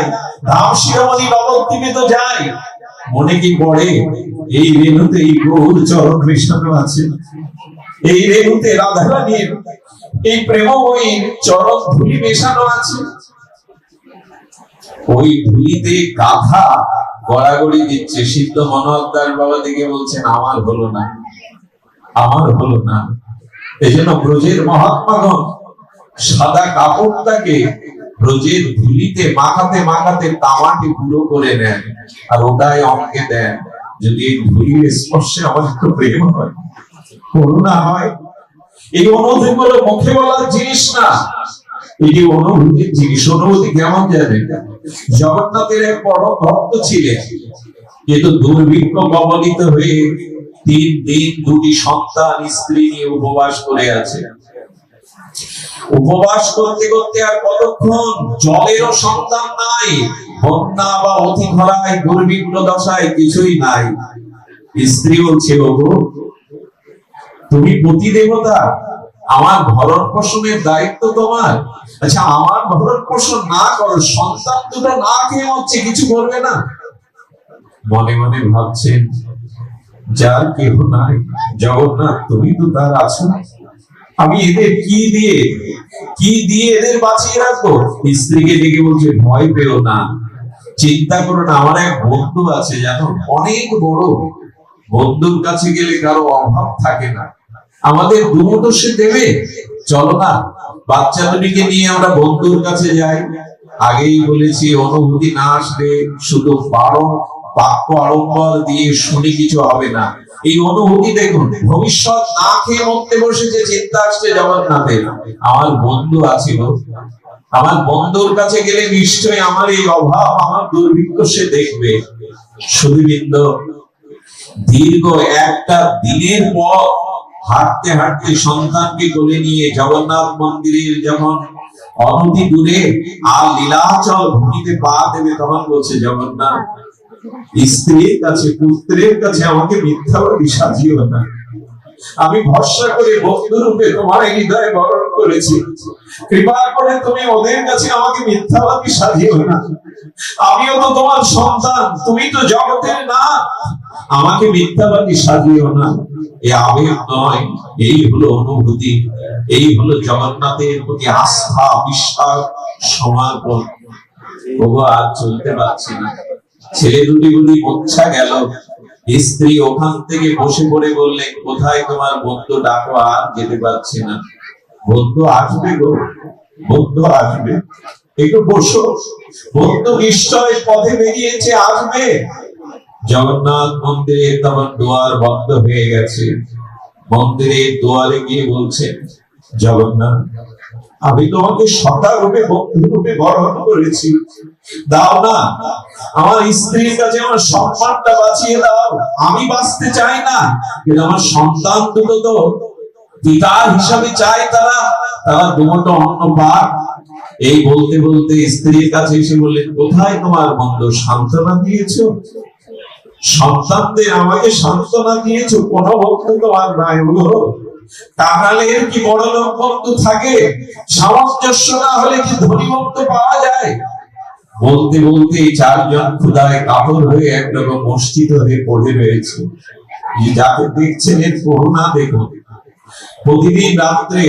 ধাম শিরোমণি নবদ্বীপে তো যাই, মনে কি পড়ে এই রেণুতে এই গৌর চরণ কৃষ্ণ আছে? এই রেণুতে রাধারানীর এই প্রেমময়ী চরণ ধুলি মেশানো আছে। ওই ধুলিতে গাধা গড়াগড়ি দিচ্ছে। সিদ্ধ মনোহরদাস বাবা দিকে বলছেন আমার হলো না, আমার হলো না। এই জন্য ব্রজের মহাত্মাগণ সাদা কাপড়টাকে ব্রজের ধুলিতে মাখাতে মাখাতে তামাকে পুরো করে নেন, আর ওটাই আমাকে দেন। যদি এই ধুলির স্পর্শে আমার একটু প্রেম হয়, করুণা হয়, এই অনুভূতি গুলো মুখে বলার জিনিস না, এটি অনুভূতির জিনিস। অনুভূতি কেমন জানেন? জগন্নাথের এক বড় ভক্ত ছিলেন, কিন্তু দুর্ভিক্ষ কবলিত হয়ে 3 দিন 2টি সন্তান স্ত্রী নিয়ে উপবাস করে আছে। উপবাস করতে করতে আর কতক্ষণ, জলেরও সন্তান নাই, বন্যা বা অতি খরায় দুর্ভিক্ষ দশায় কিছুই নাই। স্ত্রী বলছে, ওগো তুমি পতি দেবতা, আমার ভরণ পোষণের দায়িত্ব তোমার। আচ্ছা আমার ভরণ পোষণ না করো, সন্তান দুটো না খেয়ে হচ্ছে, কিছু করবে না? মনে মনে ভাবছেন, যার কেহ নাই জগন্নাথ, তুমি তো তার আছো, আমি এদের কি দিয়ে এদের বাঁচিয়ে রাখবো? স্ত্রীকে ডেকে বলছে, ভয় পেও না, চিন্তা করো না, আমার এক বন্ধু আছে জানো, অনেক বড়। বন্ধুর কাছে গেলে কারো অভাব থাকে না, আমাদের দুমুঠো সে দেবে। চলো না, বাচ্চা দুটিকে নিয়ে আমরা বন্ধুর কাছে যাই। আগেই বলেছি, অনুভূতি না আসলে শুধু বাক্য আড়ম্বর দিয়ে শুনে কিছু হবে না। এই অনুভূতি দেখুন, ভবিষ্যৎ না খেয়ে মরতে বসেছে, চিন্তা আসছে জগন্নাথের, আমার বন্ধু আছিল, আমার বন্ধুর কাছে গেলে নিশ্চয়ই আমার এই অভাব, আমার দুর্ভিক্ষ সে দেখবে। সুধীবৃন্দ, দীর্ঘ একটা দিনের পর হাঁটতে হাঁটতে সন্তানকে কোলে নিয়ে জগন্নাথ মন্দিরের যখন অনতি দূরে আর লীলাচল ভূমিতে পা দেবে, তখন বলছে, জগন্নাথ স্ত্রীর কাছে পুত্রের কাছে আমাকে মিথ্যাবাদী সাজিও না। আমি ভরসা করে বন্ধুরূপে তোমার হৃদয়ে বরণ করেছি, কৃপা করে তুমি ওদের কাছে আমাকে মিথ্যাবাদী সাজিও না। আমিও তো তোমার সন্তান, তুমি তো জগতের না, আমাকে মিথ্যাবাদী সাজিও না। এই আবেগ নয়, এই হলো অনুভূতি, এই হলো জগন্নাথের প্রতি আস্থা, বিশ্বাস, সমর্পণ। ওগো আর চলতে পারছি না। ছেলে দুটি বলি মোচ্ছা গেল। স্ত্রী ওখান থেকে বসে পড়ে বললেন, কোথায় তোমার বন্ধু, ডাকো, আর যেতে পারছি না। বন্ধু আসবে গো, বন্ধু আসবে, একটু বসো, বন্ধু নিশ্চয় পথে বেরিয়েছে, আসবে। জগন্নাথ মন্দিরে তখন দুয়ার বন্ধ হয়ে গেছে। মন্দিরের দুয়ারে গিয়ে বলছেন, জগন্নাথ আমি তোমাকে সখা রূপে বন্ধু রূপে বরণ করেছি, দাও না, আমার স্ত্রীর কাছে আমার সম্মানটা বাঁচিয়ে দাও। আমি বাঁচতে চাই না, কিন্তু আমার সন্তান দুটো তো পিতা হিসাবে চাই, তারা দুটো অন্ন পাক। এই বলতে বলতে স্ত্রীর কাছে এসে বললেন, কোথায় তোমার বন্ধু, সান্ত্বনা দিয়েছো? সন্তানদের আমাকে সান্ত্বনা দিয়েছো, কোনো বন্ধু তোমার নাই। কাঙালের কি বড় লোক বন্ধু থাকে? সামঞ্জস্য না হলে কি ধনী বন্ধু পাওয়া যায়? বলতে বলতে চারজন ক্ষুধায় কাতর হয়ে একরকম মসজিদ হয়ে পড়ে রয়েছে। যাকে দেখছেন এর করুণা দেখুন। প্রতিদিন রাত্রে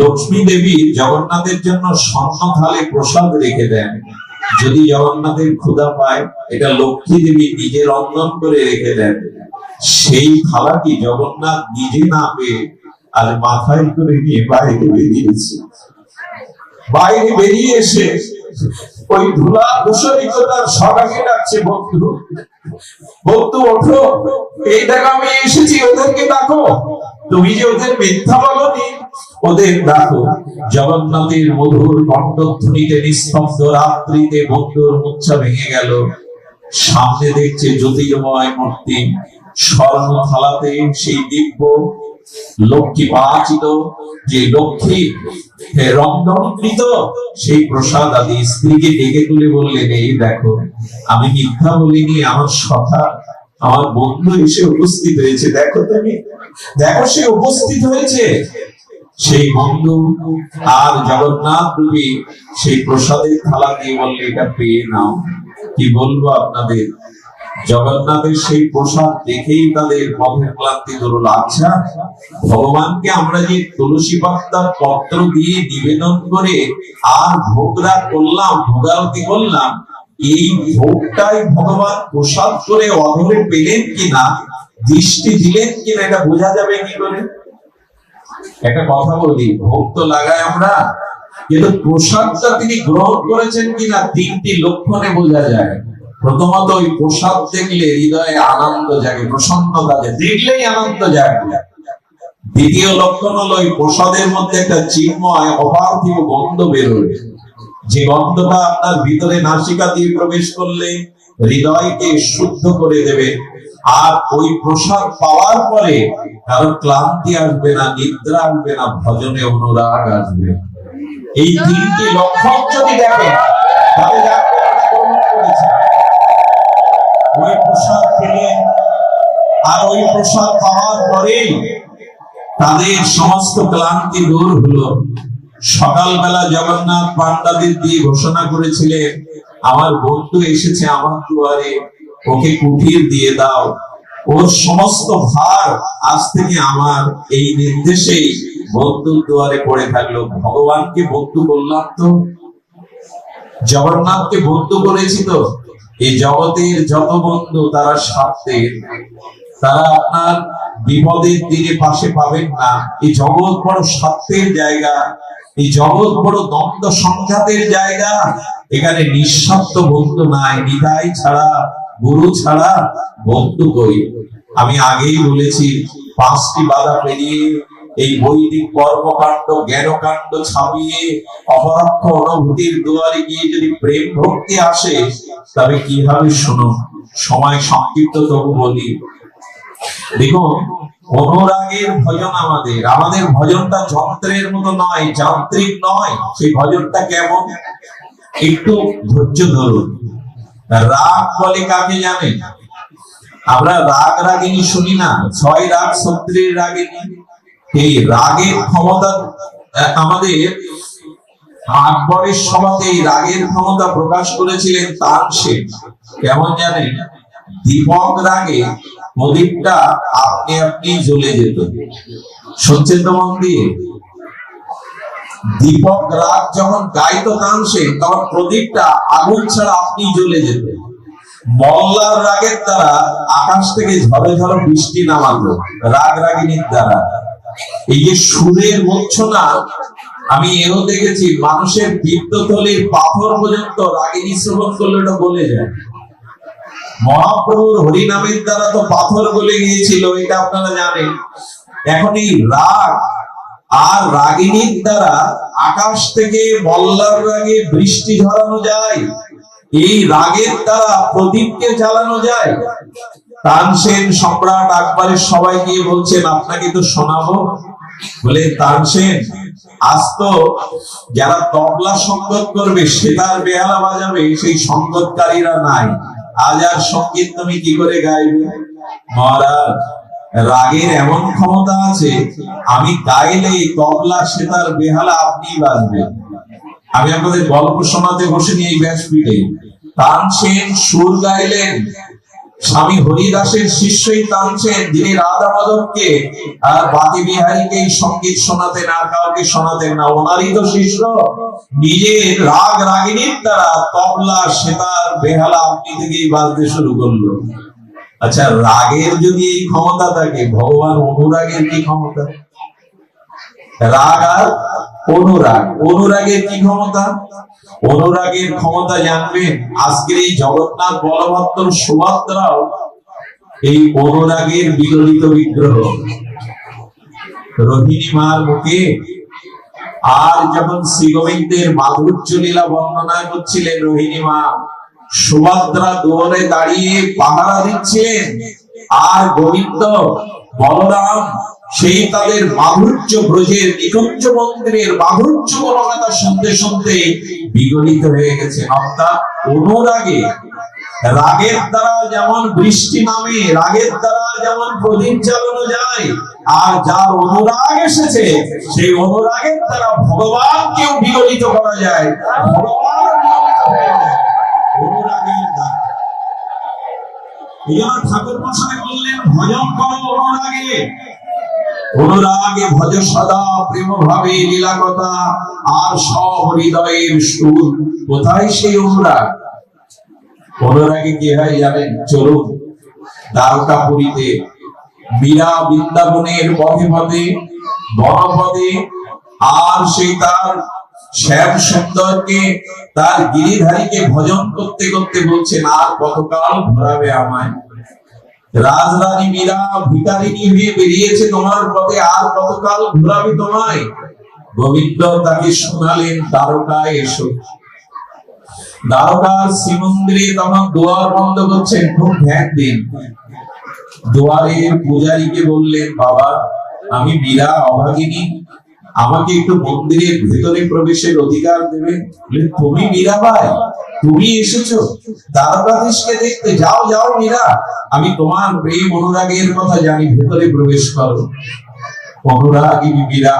লক্ষ্মী দেবী জগন্নাথের জন্য স্বর্ণ থালে প্রসাদ রেখে দেন। যদি জগন্নাথের ক্ষুধা পায়, এটা লক্ষ্মী দেবী নিজে রন্ধন করে রেখে দেন। সেই থালাটি জগন্নাথ নিজে না পেয়ে আর মাথায় করে নিয়ে বাইরে বেরিয়েছে। বাইরে বেরিয়ে এসে ওই ধুলা দূষণিত তার সবাইকে ডাকছে, বন্ধু, বন্ধু ওঠো, এই দেখো আমি এসেছি, ওদেরকে ডাকো। তুমি যে ওদের মিথ্যা বলনি, ওদের ডাকো। জগন্নাথের মধুর কণ্ঠধ্বনিতে নিস্তব্ধ রাত্রিতে বন্ধুর মূর্ছা ভেঙে গেল। সামনে দেখছে জ্যোতির্ময় মূর্তি, স্বর্ণ থালাতে সেই দিব্য লক্ষ্মী পাচিত, যে লক্ষ্মী রন্ধনকৃত সেই প্রসাদ আদি। স্ত্রীকে ডেকে তুলে বললেন, এই দেখো আমি মিথ্যা বলিনি, আমার সখা, আমার বন্ধু এসে উপস্থিত হয়েছে, দেখো তুমি, দেখো সে উপস্থিত হয়েছে। সেই বন্ধু আর জগন্নাথ রূপী সেই প্রসাদের থালা দিয়ে বললে, এটা পেয়ে নাও। কি বলবো আপনাদের, জগন্নাথের সেই প্রসাদ দেখেই তাদের মনের ক্লান্তি দূর হলো। আচ্ছা, ভগবানকে আমরা যে তুলসী পাতার পত্র দিয়ে নিবেদন করে আর ভোগরাগ করলাম, ভোগারতি করলাম, এই ভোগটাই ভগবান প্রসাদ করে অধরে পেলেন কিনা, দৃষ্টি দিলেন কিনা, এটা বোঝা যাবে কি করে? একটা কথা বলি, ভোগ তো লাগাই আমরা, কিন্তু প্রসাদটা তিনি গ্রহণ করেছেন কিনা তিনটি লক্ষণে বোঝা যায়। প্রথমত, ওই প্রসাদ দেখলে হৃদয়ে আনন্দ জাগে, প্রসন্নতা জাগে, দেখলেই আনন্দ জাগে। দ্বিতীয় লক্ষণ হলো ওই প্রসাদের মধ্যে একটা চিন্ময় অপার্থিব গন্ধ বেরোবে, যে গন্ধটা আপনার ভিতরে নাসিকা দিয়ে প্রবেশ করলে হৃদয়কে শুদ্ধ করে দেবে। আর ওই প্রসাদ পাওয়ার পরে কারো ক্লান্তি আসবে না, নিদ্রা আসবে না, ভজনে অনুরাগ আসবে। এই তিনটি লক্ষণ যদি দেখেন তাহলে ওই প্রসাদ পেলেন, আর ওই প্রসাদ পাওয়ার পরে তাদের সমস্ত ক্লান্তি দূর হলো। সকালবেলা জগন্নাথ পান্ডাদের দিয়ে ঘোষণা করেছিলেন, আমার বন্ধু এসেছে আমার দুয়ারে, ওকে কুটির দিয়ে দাও, ওর সমস্ত ভার আজ থেকে আমার। এই নির্দেশেই বন্ধুর দুয়ারে পড়ে থাকলো। ভগবানকে বন্ধু বললাম তো, জগন্নাথকে বন্ধু করেছি তো। এই জগতের যত বন্ধু তারা স্বার্থের, তারা আপনার বিপদের দিনে পাশে পাবেন না। এই জগৎ বড় স্বার্থের জায়গা, এই জগৎ বড় দ্বন্দ্ব সংঘাতের জায়গা। এখানে নিঃস্বার্থ বন্ধু নাই, নিতাই ছাড়া, গুরু ছাড়া বন্ধু কই। আমি আগেই বলেছি, 5টি বাধা পেরিয়ে এই বৈদিক কর্মকাণ্ড জ্ঞানকাণ্ড ছাপিয়ে অপরাক্ষ অনুভূতির দুয়ারে গিয়ে যদি প্রেম ভক্তি আসে, তবে কি হবে শুনুন। সময় সংক্ষিপ্ত তবু বলি। দেখুন, অনুরাগের ভজন আমাদের ভজনটা যন্ত্রের মতো নয়, যান্ত্রিক নয়। সেই ভজনটা কেমন? একটু ধৈর্য ধরুন। রাগ বলে কাকে জানেন? আমরা রাগ রাগিনী শুনি না, 6 রাগ 36 রাগিনী। এই রাগের ক্ষমতা আমাদের আকবরের সভাতে এই রাগের ক্ষমতা প্রকাশ করেছিলেন তানসেন। কেমন জানেন? দীপক রাগে প্রদীপটা আপনি আপনি জ্বলে যেত। শুনছেন তো মন দিয়ে? দীপক রাগ যখন গাইতো তানসেন, তখন প্রদীপটা আগুন ছাড়া আপনি জ্বলে যেত। মল্লার রাগের দ্বারা আকাশ থেকে ঝড়ে ঝড়ে বৃষ্টি নামাতো, রাগ রাগিনীর দ্বারা। এই যে সুরের মূর্ছনা, আমি এও দেখেছি মানুষের বৃত্তথলির পাথর পর্যন্ত রাগিনী শ্রবণ করলে ওটা গলে যায়। মহাপ্রভুর হরিনামের দ্বারা তো পাথর গলে গিয়েছিল, এটা আপনারা জানেন। এখন এই রাগ আর রাগিনীর দ্বারা আকাশ থেকে মল্লার রাগে বৃষ্টি ঝরানো যায়, এই রাগের দ্বারা প্রদীপকে জ্বালানো যায়। তানসেন সম্রাট আকবরের সবাই গিয়ে বলছেন, আপনাকে তো শোনাবো। বলে, তানসেন, আজ তো যারা তবলা সঙ্গত করবে, সেতার বেহালা বাজাবে, সেই সঙ্গতকারীরা নাই। আজ আর সঙ্গীত তুমি কি করে গাইবে? মহারাজ, রাগের এমন ক্ষমতা আছে, আমি গাইলে তবলা সেতার বেহালা আপনি বাজবেন। আমি আপনাদের গল্প শোনাতে বসে নিয়ে এই ব্যাসপীঠে। তানসেন সুর গাইলেন, স্বামী হরিদাসের শিষ্যই তানসেন, যিনি রাধা মাধবকে আর বাকি বিহারীকে সঙ্গীত শোনাতেন, আর কাউকে শোনাতেন না। ওনারই তো শিষ্য। নিজের রাগ রাগিনীর দ্বারা তবলা সেতার বেহালা আপনি থেকেই বাজতে শুরু করলো। আচ্ছা, রাগের যদি এই ক্ষমতা থাকে, ভগবান অনুরাগের কি ক্ষমতা? রাগ আর অনুরাগ, অনুরাগের কি ক্ষমতা? অনুরাগের ক্ষমতা জানবেন, আজকের এই জগন্নাথ বলভদ্র সুভদ্রাও এই অনুরাগের বিগলিত বিগ্রহ। রোহিণী মার মুখে আর যখন শ্রী গোবিন্দের মাধুর্য লীলা বর্ণনা করছিলেন, রোহিণী মা সুভদ্রা দুয়ারে দাঁড়িয়ে পাহারা দিচ্ছিলেন, আর গোবিন্দ বলরাম সেই তাদের মাধুর্য ব্রজের নিকুঞ্জ মন্দিরের মাধুর্য বর্ণনা শুনতে শুনতে বিগলিত হয়ে গেছে। অর্থাৎ অনুরাগে, রাগের দ্বারা যেমন বৃষ্টি নামে, রাগের দ্বারা যেমন প্রদীপ জ্বালানো যায়, আর যার অনুরাগ এসেছে, সেই অনুরাগের দ্বারা ভগবানকেও বিগলিত করা যায়। ভগবান অনুরাগের দ্বারা এই জন্য ঠাকুর মশাই বললেন ভজন করো অনুরাগে, অনুরাগে ভজ সদা প্রেম ভাবে লীলা কথা আর সব হৃদয়ের সুর। কোথায় সেই অনুরাগ? অনুরাগে কি হয় জানেন? চলুন দ্বারকাপুরীতে মীরা বৃন্দাবনের পথে পথে বনপদে আর সেই তার শ্যাম সুন্দরকে তার গিরিধারীকে ভজন করতে করতে বলছেন আর কতকাল ঘোরাবে আমায়? রাজরানী মীরা ভিখারিনী হয়ে বেরিয়েছে তোমার পথে, আর কতকাল ঘোরাবে তোমায়? গোবিন্দ তাকে শোনালেন দ্বারকায় এসো। দ্বারকার শ্রীমন্দিরে তখন দুয়ার বন্ধ করছেন, খুব ধ্যান দিন। দুয়ারে পূজারীকে বললেন বাবা আমি মীরা অভাগিনী, আমাকে একটু মন্দিরের ভেতরে প্রবেশের অধিকার দেবেন। তুমি মীরাবাই, তুমি এসেছো দ্বারকাধীশকে দেখতে, যাও যাও মীরা, আমি তোমার প্রেম অনুরাগের কথা জানি, ভেতরে প্রবেশ করো। অনুরাগিনী মীরা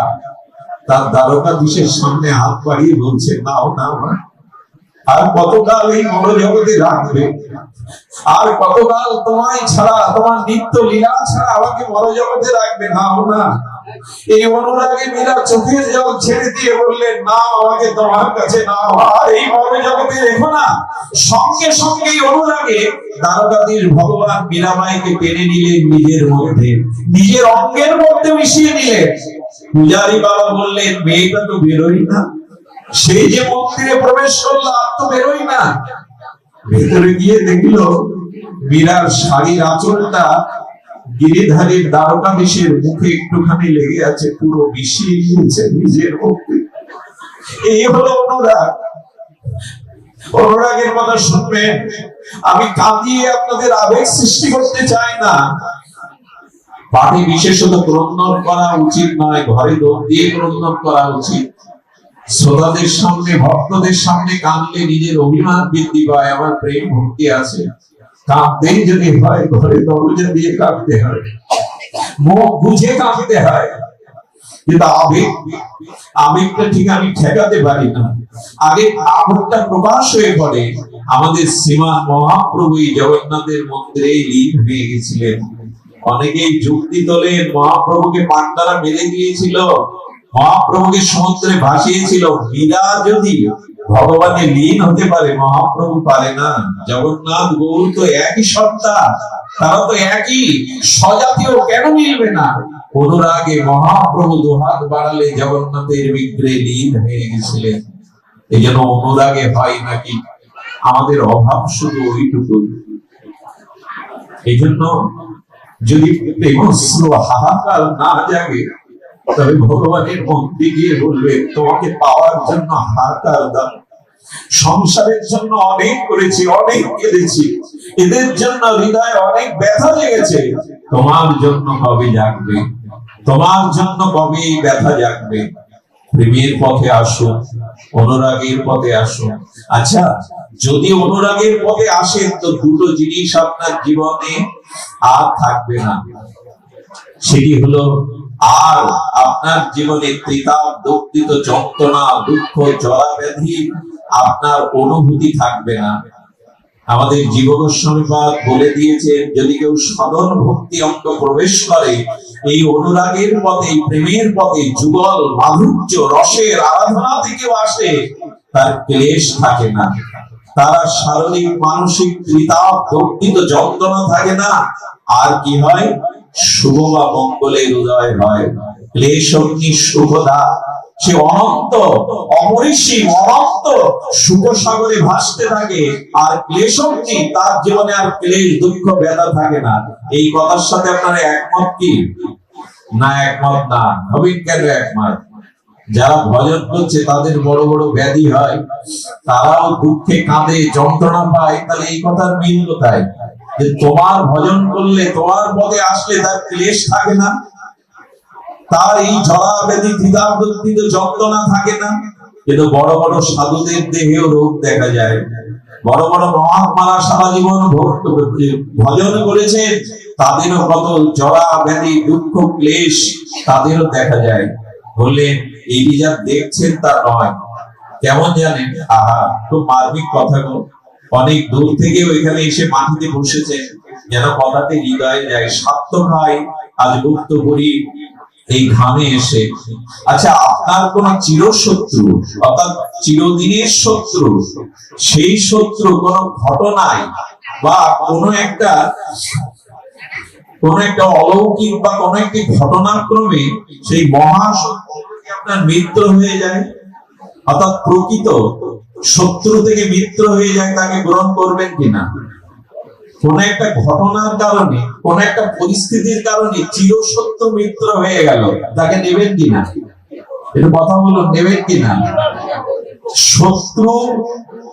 তার দ্বারকাধীশের সামনে হাত বাড়িয়ে বলছে নাও না, আর কতকাল এই মনোজগতে রাখবে? আর কতকাল তোমায় ছাড়া, তোমার নিত্য লীলা ছাড়া আমাকে মনোজগতে রাখবে? নাও না। এই অনুরাগে মীরা চোখের জল ছেড়ে দিয়ে বললেন না, আমাকে তোমার কাছে নাও, আর এই মনোজগতে রেখো না। সঙ্গে সঙ্গে অনুরাগে দ্বারকাধীশ ভগবান মীরাবাইকে টেনে নিলেন নিজের মধ্যে, নিজের অঙ্গের মধ্যে মিশিয়ে নিলেন। পূজারী বাবা বললেন মেয়েটা তো বেরোই না, সেই যে মন্দিরে প্রবেশ করলো আর তো বেরোই না। ভেতরে গিয়ে দেখলো মীরার শাড়ির আঁচলটা গিরিধারীর দ্বারকাধীশের মুখে একটুখানি লেগে আছে, পুরো মিশিয়ে গিয়েছে নিজের মধ্যে। এই হলো অনুরাগ। অনুরাগের কথা শুনবেন, আমি কাঁদিয়ে আপনাদের আবেগ সৃষ্টি করতে চাই না। পাঠে বিশেষত ক্রন্দন করা উচিত নয়, ঘরে দৌড় দিয়ে ক্রন্দন করা উচিত। শ্রোতাদের সামনে ভক্তদের সামনে কাঁদলে নিজের অভিমান বৃদ্ধি পায়, আমার প্রেম ভক্তি আছে। কাঁদতেই যদি হয় ঘরে দরজা দিয়ে কাঁদতে হয়, মুখ বুঝে কাঁদতে হয়। কিন্তু আবেগটা ঠিক আমি ঠেকাতে পারি না, আগে আবেগটা প্রকাশ হয়ে পড়ে। আমাদের শ্রীমান মহাপ্রভু জগন্নাথের মন্দিরে লীন হয়ে গেছিলেন। অনেকেই যুক্তি তোলেন মহাপ্রভুকে পান্ডারা মেরে দিয়েছিল, মহাপ্রভুকে সমুদ্রে ভাসিয়েছিল। মীরা যদি ভগবানে লীন হতে পারে, মহাপ্রভু পারে না? জগন্নাথ গৌর তো একই সত্তা, তারা তো একই স্বজাতীয়, কেন মিলবে না? অনুরাগে মহাপ্রভু দুহাত বাড়ালে জগন্নাথের বিগ্রহে লীন হয়ে গেছিলেন। এই জন্য অনুরাগে হয় নাকি? আমাদের অভাব শুধু ওইটুকু। এই জন্য যদি প্রেমশ্রু হাহাকার না জাগে, তবে ভগবানের মন্দিরে গিয়ে বলবে তোমাকে পাওয়ার জন্য হাহাকার দাও। সংসারের জন্য অনেক করেছি, অনেক কেঁদেছি, এদের জন্য হৃদয়ে অনেক ব্যথা লেগেছে, তোমার জন্য কবে জাগবে? তোমার জন্য কবে এই ব্যথা জাগবে? প্রেমের পথে আসুন, অনুরাগের পথে আসুন। আচ্ছা, যদি অনুরাগের পথে আসেন তো দুটো জিনিস আপনার জীবনে আর থাকবে না। সেটি হলো আর আপনার জীবনে ত্রিতাপ দুঃখিত যন্ত্রণা দুঃখ জরা ব্যাধি আপনার অনুভূতি থাকবে না। আমাদের জীব গোস্বামীপাদ বলে দিয়েছেন যদি কেউ সদন ভক্তি অঙ্গ প্রবেশ করে, এই অনুরাগের পথে, প্রেমের পথে যুগল মাধুর্য রসের আরাধনা থেকে আসে, তার ক্লেশ থাকে না, তারা শারীরিক মানসিক ত্রিতাপ দুঃখিত যন্ত্রণা থাকে না। আর কি হয়? শুভ বা মঙ্গলের উদয় হয়। ক্লেশ অগ্নি শুভদা, সে অনন্ত অপরিসীম অনন্ত সুখ সাগরে ভাসতে থাকে। আর ক্লেশ অগ্নি, তার জীবনে আর ক্লেশ দুঃখ ব্যথা থাকে না। এই কথার সাথে আপনারা একমত কি? না একমত না? হবেন কেন একমত? যারা ভজন করছে তাদের বড় বড় ব্যাধি হয়, তারাও দুঃখে কাঁদে, যন্ত্রণা পায়, তাহলে এই কথার মিল কোথায়? যে তোমার ভজন করলে, তোমার পথে আসলে তার ক্লেশ থাকে না, তার এই জরা ব্যাধি দ্বিধাবিত যন্ত্রণা থাকে না। কিন্তু বড় বড় সাধুদের দেহেও রোগ দেখা যায়। বড় বড় মহাত্মারা সারা জীবন ভজন করেছেন, তাদেরও কত জরা ব্যাধি দুঃখ ক্লেশ তাদেরও দেখা যায়। বললেন এই যা দেখছেন তা নয়। কেমন জানেন? আহা, খুব মার্মিক কথা গো। অনেক দূর থেকেও এখানে এসে মাটিতে বসেছেন, যেন কথাতে হৃদয়ে যায়, সার্থক হয় আজ গুপ্ত করি এই ঘামে এসে। আচ্ছা, আপনার কোন চিরশত্রু অর্থাৎ চিরদিনের শত্রু, সেই শত্রু কোন ঘটনায় বা কোন একটা অলৌকিক বা কোন একটি ঘটনাক্রমে সেই মহাশত্রু আপনার মিত্র হয়ে যায়, অর্থাৎ প্রকৃত শত্রু থেকে মিত্র হয়ে যায়, তাকে গ্রহণ করবেন কিনা? কোন একটা ঘটনার কারণে, কোন একটা পরিস্থিতির কারণে চিরশত্রু মিত্র হয়ে গেল, তাকে নেবেন কিনা? একটু কথা বলুন, নেবেন কিনা? শত্রু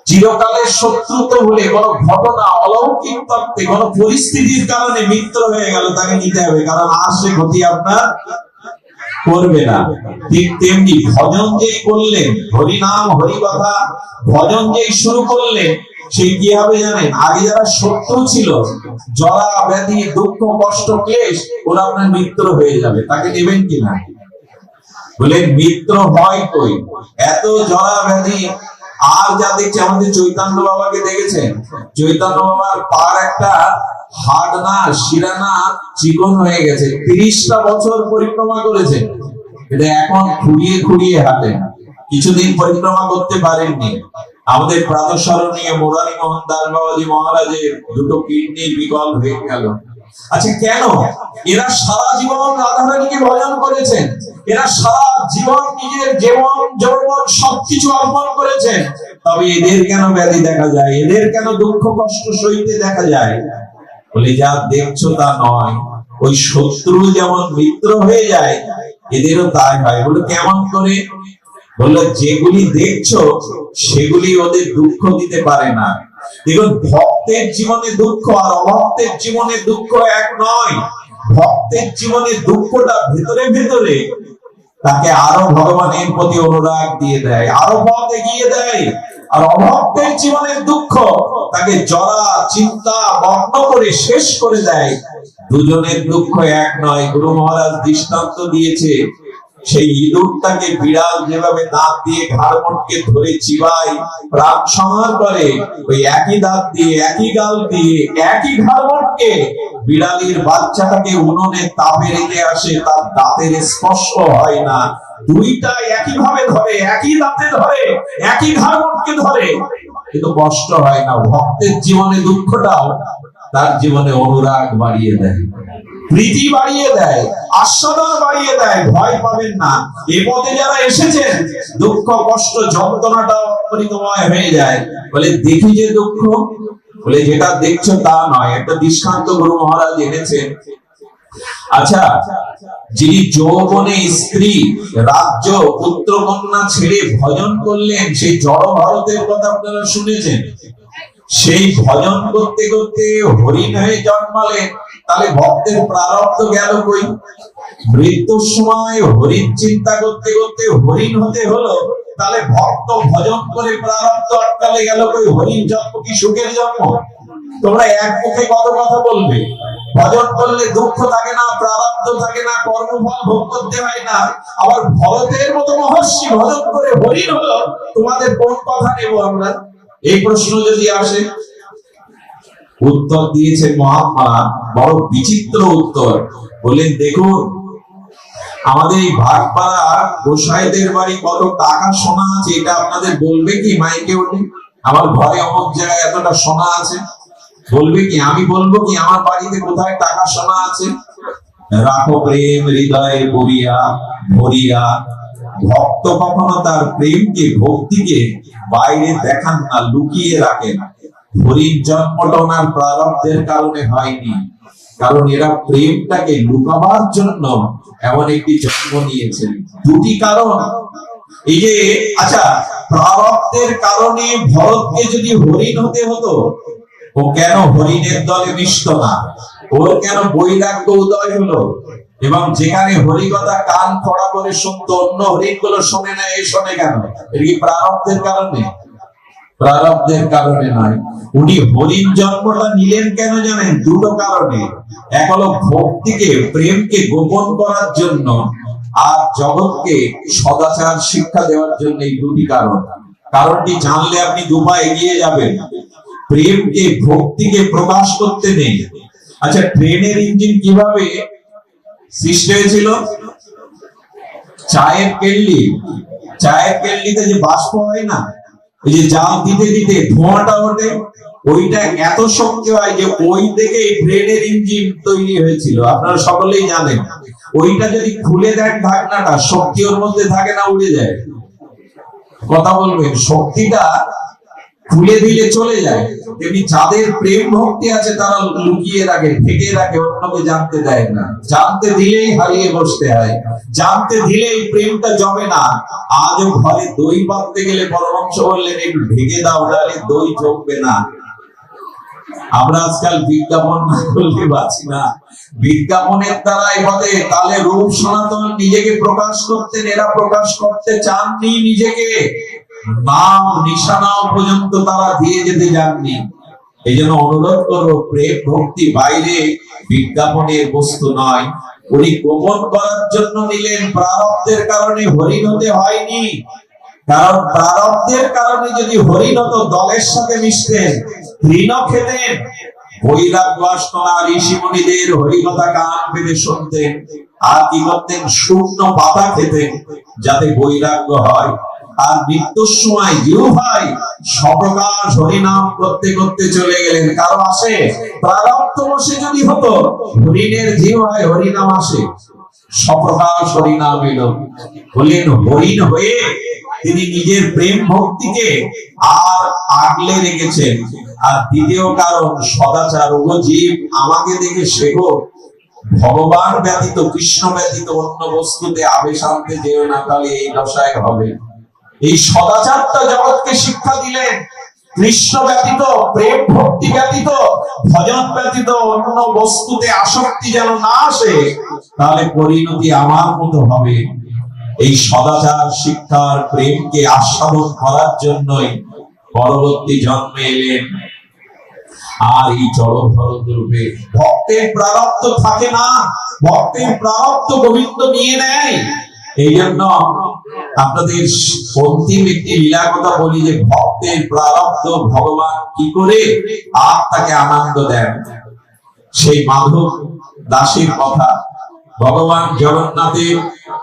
চিরকালের শত্রু তো বলে কোন ঘটনা, অলৌকিক তত্ত্বে, কোন পরিস্থিতির কারণে মিত্র হয়ে গেল, তাকে নিতে হবে, কারণ আর সে ক্ষতি আপনার করবে না। ঠিক তেমনি ভজন যেই করলেন, হরিনাম হরিকথা ভজন যেই শুরু করলেন, সেই কি হবে জানেন? আগে যারা শত্রু ছিল, জরা ব্যাধি দুঃখ কষ্ট ক্লেশ, ওরা আপনার মিত্র হয়ে যাবে, তাকে নেবেন কিনা? বলেন মিত্র হয় কই? এত জরা ব্যাধি। আর যা দেখছি, আমাদের চৈতন্য বাবাকে দেখেছেন, চৈতন্য বাবার পার একটা হাড় না, শিরা না চিকন হয়ে গেছে, 30টা বছর পরিক্রমা করেছেন, এটা এখন খুঁড়িয়ে খুঁড়িয়ে হাঁটেন, কিছুদিন পরিক্রমা করতে পারেননি। আমাদের প্রাতঃস্মরণীয় মুরারি মোহন দাস বাবাজি মহারাজের দুটো কিডনি বিকল হয়ে গেল। আচ্ছা, কেন? এরা সারা জীবন রাধারানীকে ভজন করেছেন, এরা সারা জীবন নিজের জীবন যৌবন সবকিছু অর্পণ করেছেন, তবে এদের কেন ব্যাধি দেখা যায়, এদের কেন দুঃখ কষ্ট সইতে দেখা যায়? বলে যা দেখছো তা নয়, ওই শত্রু যেমন মিত্র হয়ে যায়, এদেরও তাই হয়। বলে কেমন করে? বললো যেগুলি দেখছো সেগুলি ওদের দুঃখ দিতে পারে না। দেখুন, ভক্তের জীবনে দুঃখ আর অভক্তের জীবনে দুঃখ এক নয়। ভক্তের জীবনে দুঃখটা ভেতরে ভেতরে তাকে আরো ভগবানের প্রতি অনুরাগ দিয়ে দেয়, আরো পথ এগিয়ে দেয়। আর অভক্তের জীবনের দুঃখ তাকে জরা চিন্তা মগ্ন করে শেষ করে দেয়। দুজনের দুঃখ এক নয়। গুরু মহারাজ দৃষ্টান্ত দিয়েছে, সেই ইঁদুরটাকে বিড়াল যেভাবে দাঁত দিয়ে ঘাড় মটকে ধরে চিবায়, প্রাণ সংহার করে, ওই একই দাঁত দিয়ে, একই গাল দিয়ে, একই ঘাড় মটকে বিড়ালির বাচ্চাটাকে উনুনে তাপে রেখে আসে, তার দাঁতের স্পর্শ হয় না। দুইটা একই ভাবে ধরে, একই দাঁতে ধরে, একই ঘাড় মটকে ধরে, কিন্তু কষ্ট হয় না। ভক্তের জীবনে দুঃখটাও তার জীবনে অনুরাগ বাড়িয়ে দেয়, প্রীতি বাড়িয়ে দেয়, আস্বাদন বাড়িয়ে দেয়। ভয় পাবেন না, এ পথে যারা এসেছেন, দুঃখ কষ্ট যন্ত্রণাটা অপরিণময় হয়ে যায়। বলে দেখি যে দুঃখ, বলে যেটা দেখছো তা নয়। একটা দৃষ্টান্ত গুরু মহারাজ এনেছেন। আচ্ছা, যিনি যৌবনে স্ত্রী, রাজ্য, পুত্র কন্যা ছেড়ে ভজন করলেন, সেই জড় ভারতের কথা আপনারা শুনেছেন। সেই ভজন করতে করতে হরিণ হয়ে জন্মালেন, তাহলে ভক্তের প্রারব্ধ গেল কই? মৃত্যুর সময় হরিণ চিন্তা করতে করতে হরিণ হতে হলো, তাহলে ভক্ত ভজন করে প্রারব্ধ আটকালে গেল কই? হরিণ জন্ম কি সুখের জন্ম? তোমরা এক মুখে কত কথা বলবে? ভজন করলে দুঃখ থাকে না, প্রারব্ধ থাকে না, কর্মফল ভোগ করতে হয় না। আবার ভরতের মতো মহর্ষি ভজন করে হরিণ হলো, তোমাদের কোন কথা নেব আমরা? এই প্রশ্ন যদি আসে, উত্তর দিয়েছে মহাত্মা, বড় বিচিত্র উত্তর। বললেন দেখুন, আমাদের এই ভাটপাড়া গোসাইদের বাড়ি কত টাকা সোনা আছে, এটা আপনাদের বলবে কি মাইকে উঠে? আমার ঘরে অমুক জায়গায় এতটা সোনা আছে বলবে কি? আমি বলবো কি আমার বাড়িতে কোথায় টাকা সোনা আছে? রাখো প্রেম হৃদয়ে ভরিয়া ভরিয়া। ভক্ত কখনো তার প্রেমকে, ভক্তিকে বাইরে দেখান না, লুকিয়ে রাখেন। হরির জন্মটা ওনার প্রারব্ধের কারণে হয়নি, কারণ এরা প্রেমটাকে লুকাবার জন্য এমন একটি জন্ম নিয়েছেন। দুটি কারণ। এই যে আচ্ছা, প্রারব্ধের কারণে ভরতকে যদি হরিণ হতে হতো, ও কেন হরিণের দলে মিশত না? ওর কেন বৈরাগ্য উদয় হলো? এবং যেখানে হরিকথা কান খড়া করে শুনতো, অন্য হরিণ গুলো শোনে না, এই শোনে কেন? এর কি প্রারব্ধের কারণে? প্রারব্ধের কারণে নয়। উনি হরিণ জন্মটা নিলেন কেন জানেন? দুটো কারণে। এক হলো ভক্তিকে, প্রেমকে গোপন করার জন্য, আর জগৎকে সদাচার শিক্ষা দেওয়ার জন্য। এই দুটি কারণ। কারণটি জানলে আপনি দুপা এগিয়ে যাবেন। প্রেমকে ভক্তিকে প্রকাশ করতে নেই। আচ্ছা, ট্রেনের ইঞ্জিন কিভাবে সৃষ্টি হয়েছিল? চায়ের কেটলিতে যে বাষ্প হয় না, ওই যে জাল দিতে দিতে ধোঁয়াটা ওঠে, ওইটা এত শক্তি হয় যে ওই থেকে ট্রেনের ইঞ্জিন তৈরি হয়েছিল। আপনারা সকলেই জানেন। ওইটা যদি খুলে দেন ঢাকনাটা, শক্তি ওর মধ্যে থাকে না, উড়ে যায়। কথা বলবেন, শক্তিটা খুলে দিলে চলে যায়। তেমনি যাদের প্রেম ভক্তি আছে তারা লুকিয়ে রাখে, ঢেকে রাখে, অন্যকে জানতে দেয় না। জানতে দিলেই হারিয়ে বসতে হয়, জানতে দিলেই প্রেমটা জমে না। আজও ঘরে দই বাঁধতে গেলে পরমহংস বললেন একটু ঢেকে দাও, নাহলে দই জমবে না। আমরা আজকাল বিজ্ঞাপন না করলে বাঁচি না। বিজ্ঞাপনের দ্বারাই বলে, তাহলে রূপ সনাতন নিজেকে প্রকাশ করতেন, এরা প্রকাশ করতে চাননি নিজেকে। নাম নিশানাও পর্যন্ত তারা দিয়ে যেতে যাননি। এই জন্য অনুরোধ করবো, প্রেম ভক্তি বাইরে বিজ্ঞাপনের বস্তু নয়। উনি গোপন করার জন্য নিলেন, প্রারব্ধের কারণে হরিণ হতে হয়নি। কারণ প্রারব্ধের কারণে যদি হরিণ হতো, দলের সাথে মিশতেন, তৃণ খেতেন। বৈরাগ্য আসতো না, ঋষি মুনিদের হরিকথা কান পেতে শুনতেন। আর কি করতেন? শুকনো পাতা খেতেন, যাতে বৈরাগ্য হয়। আর মৃত্যুর সময় জিহ্বায় সপ্রকাশ হরিনাম করতে করতে চলে গেলেন। কারো আসে? প্রারব্ধ বশে যদি হতো, হরিণের জিহ্বায় হরিনাম আসে, সপ্রকাশ হরিনাম এলো। বললেন হরিণ হয়ে তিনি নিজের প্রেম ভক্তিকে আর আগলে রেখেছেন। আর দ্বিতীয় কারণ, সদাচার। ও জীব, আমাকে দেখে শেখো, ভগবান ব্যতীত, কৃষ্ণ ব্যতীত অন্য বস্তুতে আবেশ আনতে যেও না, তাহলে এই দশায় হবে। এই সদাচারটা জগৎকে শিক্ষা দিলেন। কৃষ্ণ ব্যতীত, প্রেম ভক্তি ব্যতীত, ভজন ব্যতীত অন্য বস্তুতে আসক্তি যেন না আসে, তাহলে পরিণতি আমার মতো হবে। এই সদাচার শিক্ষার প্রেমকে আস্বাদন করার জন্যই পরবর্তী জন্মে এলেন। আর এই জড়ভরত রূপে ভক্তের প্রারব্ধ থাকে না, ভক্তের প্রারব্ধ গোবিন্দ নিয়ে নেয়। এই জন্য আপনাদের অন্তিম একটি লীলা কথা বলি, যে ভক্তের প্রারব্ধ ভগবান কি করে আত্মাকে আনন্দ দেন। সেই মাধব দাসের কথা, ভগবান জগন্নাথের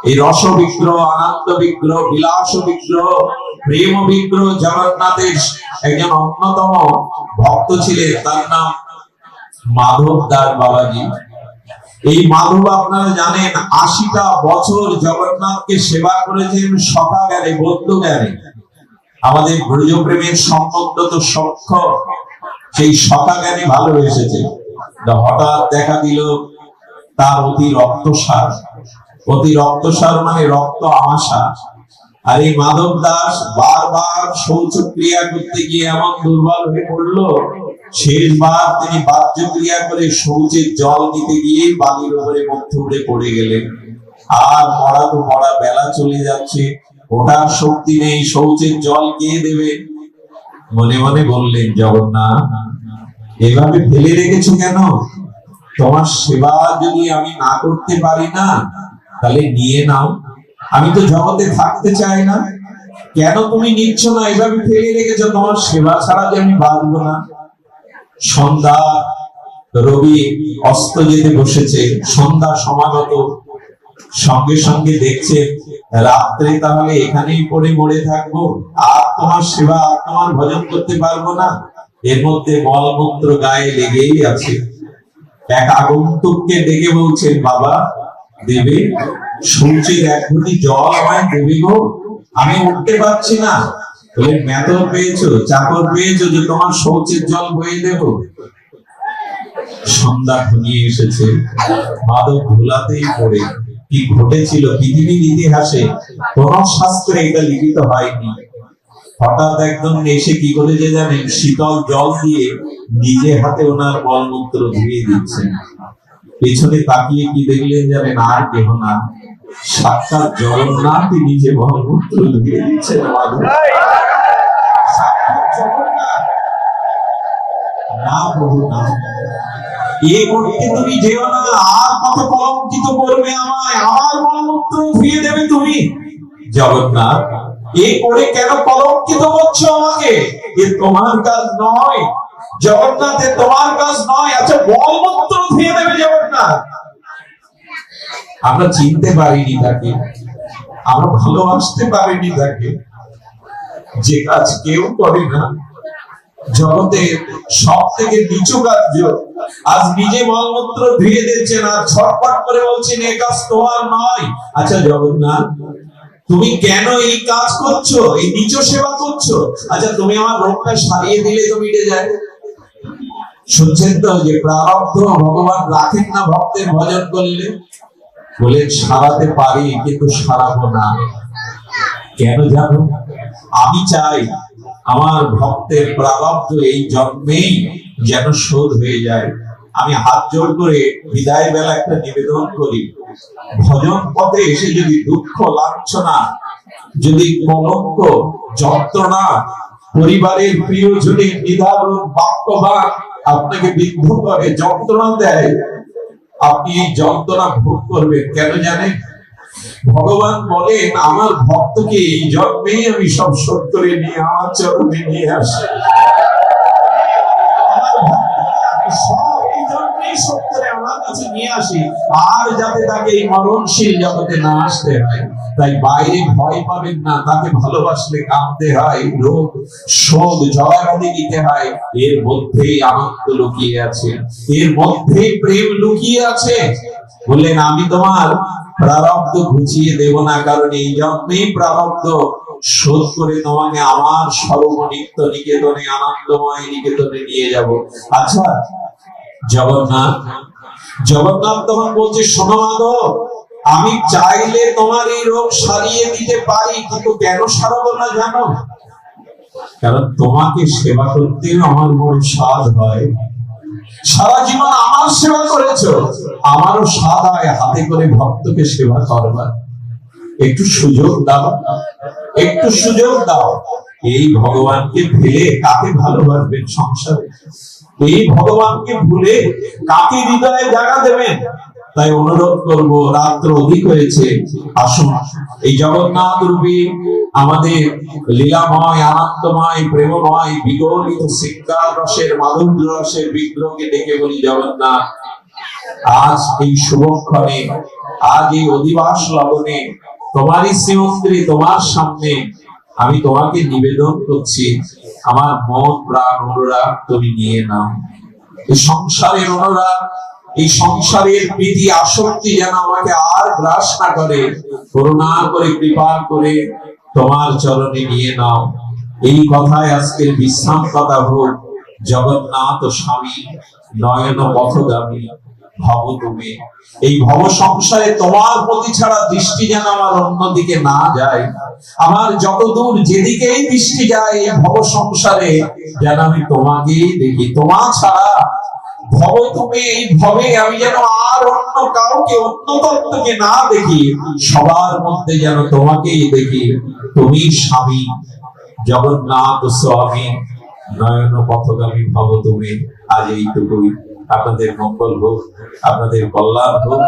এই রস বিগ্রহ, আনন্দ বিগ্রহ, বিলাস বিগ্রহ, প্রেম বিগ্রহ জগন্নাথের একজন অন্যতম ভক্ত ছিলেন, তার নাম মাধব দাস বাবাজি। এই মাধব আপনারা জানেন ৮০টা বছর জগন্নাথকে সেবা করেছেন সখা জ্ঞানে, বন্ধু জ্ঞানে। আমাদের ব্রজ প্রেমের সম্বন্ধ তো সখ্য, সেই সখা জ্ঞানে ভালোবেসেছে। হঠাৎ দেখা দিল তার অতি রক্তসার। অতি রক্তসার মানে রক্ত আমাশা। আর এই মাধব দাস বারবার শৌচ ক্রিয়া করতে গিয়ে এমন দুর্বল হয়ে পড়লো, শেষবার তিনি বাহ্য ক্রিয়া করে শৌচের জল দিতে গিয়ে বালির উপরে মুখ থুবড়ে পড়ে গেলেন। আর মরা তো মরা, বেলা চলে যাচ্ছে, ওঠার শক্তি নেই, শৌচের জল কে দেবে? মনে মনে বললেন, জগন্নাথ এভাবে ফেলে রেখেছো কেন? তোমার সেবা যদি আমি না করতে পারি না, তাহলে নিয়ে নাও। আমি তো জগতে থাকতে চাই না, কেন তুমি নিচ্ছ না? এভাবে ফেলে রেখেছো, তোমার সেবা ছাড়া যে আমি বাঁচব না। সন্ধ্যা, রবি অস্ত যেতে বসেছে, সন্ধ্যা সমাগত, সঙ্গে সঙ্গে দেখছে রাত্রে তাহলে এখানেই পড়ে মরে থাকবো, আর তোমার সেবা, আর তোমার ভজন করতে পারবো না। এর মধ্যে মলমূত্র গায়ে লেগেই আছে। এক আগন্তুককে ডেকে বলছেন, বাবা দেবে সূর্যের এক ঘটি জল আমায় দেবে গো, আমি উঠতে পারছি না। বলে, মেথর পেয়েছো, চাকর পেয়েছো যে তোমার শৌচের জল বয়ে দেব? সন্ধ্যা ঘনিয়ে এসেছে, মাধব ভোলাতেই পড়ে। কি ঘটেছিল পৃথিবীর ইতিহাসে কোন শাস্ত্রে এটা লিখিত হয়নি। হঠাৎ একজন এসে কি করেছে জানেন? শীতল জল দিয়ে নিজে হাতে ওনার মলমূত্র ধুয়ে দিচ্ছেন। পেছনে তাকিয়ে কি দেখলেন জানেন? আর কেহ না, সাক্ষাৎ জগন্নাথ নিজে মলমূত্র ধুয়ে দিচ্ছেন। না প্রভু না, এ করতে তুমি যেও না, আর কত কলঙ্কিত করবে আমায়, আমার মলমূত্র ধুয়ে দেবে তুমি। জগন্নাথ এ করে কেন কলঙ্কিত করছো আমাকে? এ তোমার কাজ নয়। জগন্নাথে তোমার কাজ নয়। আচ্ছা, মলমূত্র ধুয়ে দেবে জগন্নাথ। আমরা চিনতে পারিনি তাকে, আমরা ভালোবাসতে পারিনি তাকে। যে কাজ কেউ করে না, জগতের সব থেকে নিচু কার্য, আজ নিজে মলমূত্র ধুয়ে দিচ্ছেন আর ছটফট করে বলছেন এ কাজ তোমার নয়। আচ্ছা জগন্নাথ, তুমি কেন এই কাজ করছো, এই নিচ সেবা করছো? আচ্ছা, তুমি আমার রোগটা সারিয়ে দিলে তো মিটে যায়। শুনছেন তো যে প্রারব্ধ ভগবান রাখেন না ভক্তের ভজন করলে? বলে সারাতে পারি কিন্তু সারাবো না। কেন জানো? আমি চাই আমার ভক্তের প্রারব্ধ এই জন্মেই যেন শোধ হয়ে যায়। আমি হাত জোড় করে বিদায় বেলা একটা নিবেদন করি, ভজন পথে এসে যদি দুঃখ, লাঞ্ছনা, যদি কলঙ্ক, যন্ত্রণা, পরিবারের প্রিয়জনের নিদারুণ বাক্যবাদ আপনাকে বিদ্ধ করে, যন্ত্রণা দেয়, আপনি এই যন্ত্রণা ভোগ করবেন। কেন জানেন? ভগবান বলেন আমার ভক্তকে এই জন্মেই আমি সব শোধ করে নিয়ে আমার চরণে নিয়ে আসি। আর যাতে তাকে এই মরণশীল জগতে না আসতে হয়, তাই বাইরে ভয় পাবেন না। তাকে ভালোবাসলে কাঁদতে হয়, রোগ শোধ জয়াবাদী দিতে হয়। এর মধ্যেই আনন্দ লুকিয়ে আছে, এর মধ্যেই প্রেম লুকিয়ে আছে। বললেন আমি তোমার প্রারব্ধ ঘুচিয়ে দেব না, কারণ এই জন্মেই প্রারব্ধ শোধ করে তোমাকে আমার সর্বনিত্য নিকেতনে, আনন্দময় নিকেতনে নিয়ে যাব। আচ্ছা জগন্নাথ, জগন্নাথ তখন বলছে শোনো মাধব, আমি চাইলে তোমার এই রোগ সারিয়ে দিতে পারি, কিন্তু কেন সারাবো না জানো? কারণ তোমাকে সেবা করতে আমার বড় স্বাদ হয়। সারা জীবন আমার সেবা করেছো, আমারও স্বাদ হয় হাতে করে ভক্তকে সেবা করবার। একটু সুযোগ দাও, একটু সুযোগ দাও। এই ভগবানকে ফেলে কাকে ভালোবাসবেন সংসারে? এই ভগবানকে ভুলে কাকে হৃদয়ে জায়গা দেবেন? তাই অনুরোধ করব, রাত্র অধিক হয়েছে, আসুন এই জগন্নাথ রূপী আমাদের লীলাময়, আনন্দময়, প্রেমময়, বিগলিত শৃঙ্গার রসের, মাধুর্য রসের বিগ্রহকে ডেকে বলি জগন্নাথ, আজ এই শুভক্ষণে, আজ এই অধিবাস লগনে তোমারই শ্রীমন্দিরে, তোমার সামনে আমি তোমাকে নিবেদন করছি, আমার মন প্রাণ অনুরাগ তুমি নিয়ে নাও। এই সংসারের অনুরাগ, এই সংসারের প্রীতি আসক্তি যেন আমাকে আর গ্রাস না করে, করুণা করে, কৃপা করে তোমার চরণে নিয়ে নাও। এই কথায় আজকের বিশ্রাম কথা হোক। জগন্নাথ স্বামী নয়ন পথগামী ভব তুমি। এই ভব সংসারে তোমার প্রতি ছাড়া দৃষ্টি যেন আমার অন্যদিকে না যায়। আমার যতদূর যেদিকেই দৃষ্টি যায় এই ভব সংসারে যেন আমি তোমাকেই দেখি। তোমা ছাড়া ভব তুমি, এই ভবে আমি যেন আর অন্য কাউকে, অন্য তত্ত্বকে না দেখি, সবার মধ্যে যেন তোমাকেই দেখি। তুমি স্বামী জগন্নাথ স্বামী নয়ন পথগামী ভব তুমি। আজ এইটুকুই। আপনাদের মঙ্গল হোক, আপনাদের কল্যাণ হোক।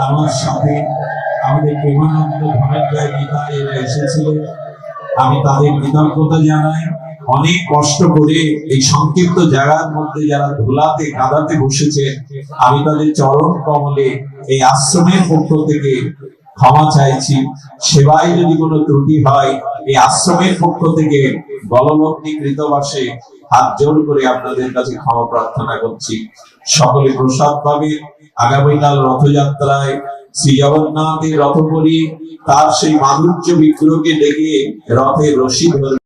আমার সাথে আমাদের প্রেমানন্দ ধনঞ্জয় নিতাই এরা এসেছিলেন, আমি তাদের কৃতজ্ঞতা জানাই। অনেক কষ্ট করে এই সংক্ষিপ্ত জায়গার মধ্যে যারা ধুলাতে কাদাতে বসেছেন, আমি তাদের চরণ কমলে এই আশ্রমের পক্ষ থেকে ক্ষমা চাইছি। সেবায় যদি কোনো ত্রুটি হয় এই আশ্রমের পক্ষ থেকে গলভক্তি কৃতবাসে হাত জোর করে আপনাদের কাছে ক্ষমা প্রার্থনা করছি। সকলে প্রসাদ পাবে। আগামীকাল রথযাত্রায় শ্রী জগন্নাথের রথ করি, তার সেই মাধুর্য বিগ্রহকে ডেকে রথের রশি ধরে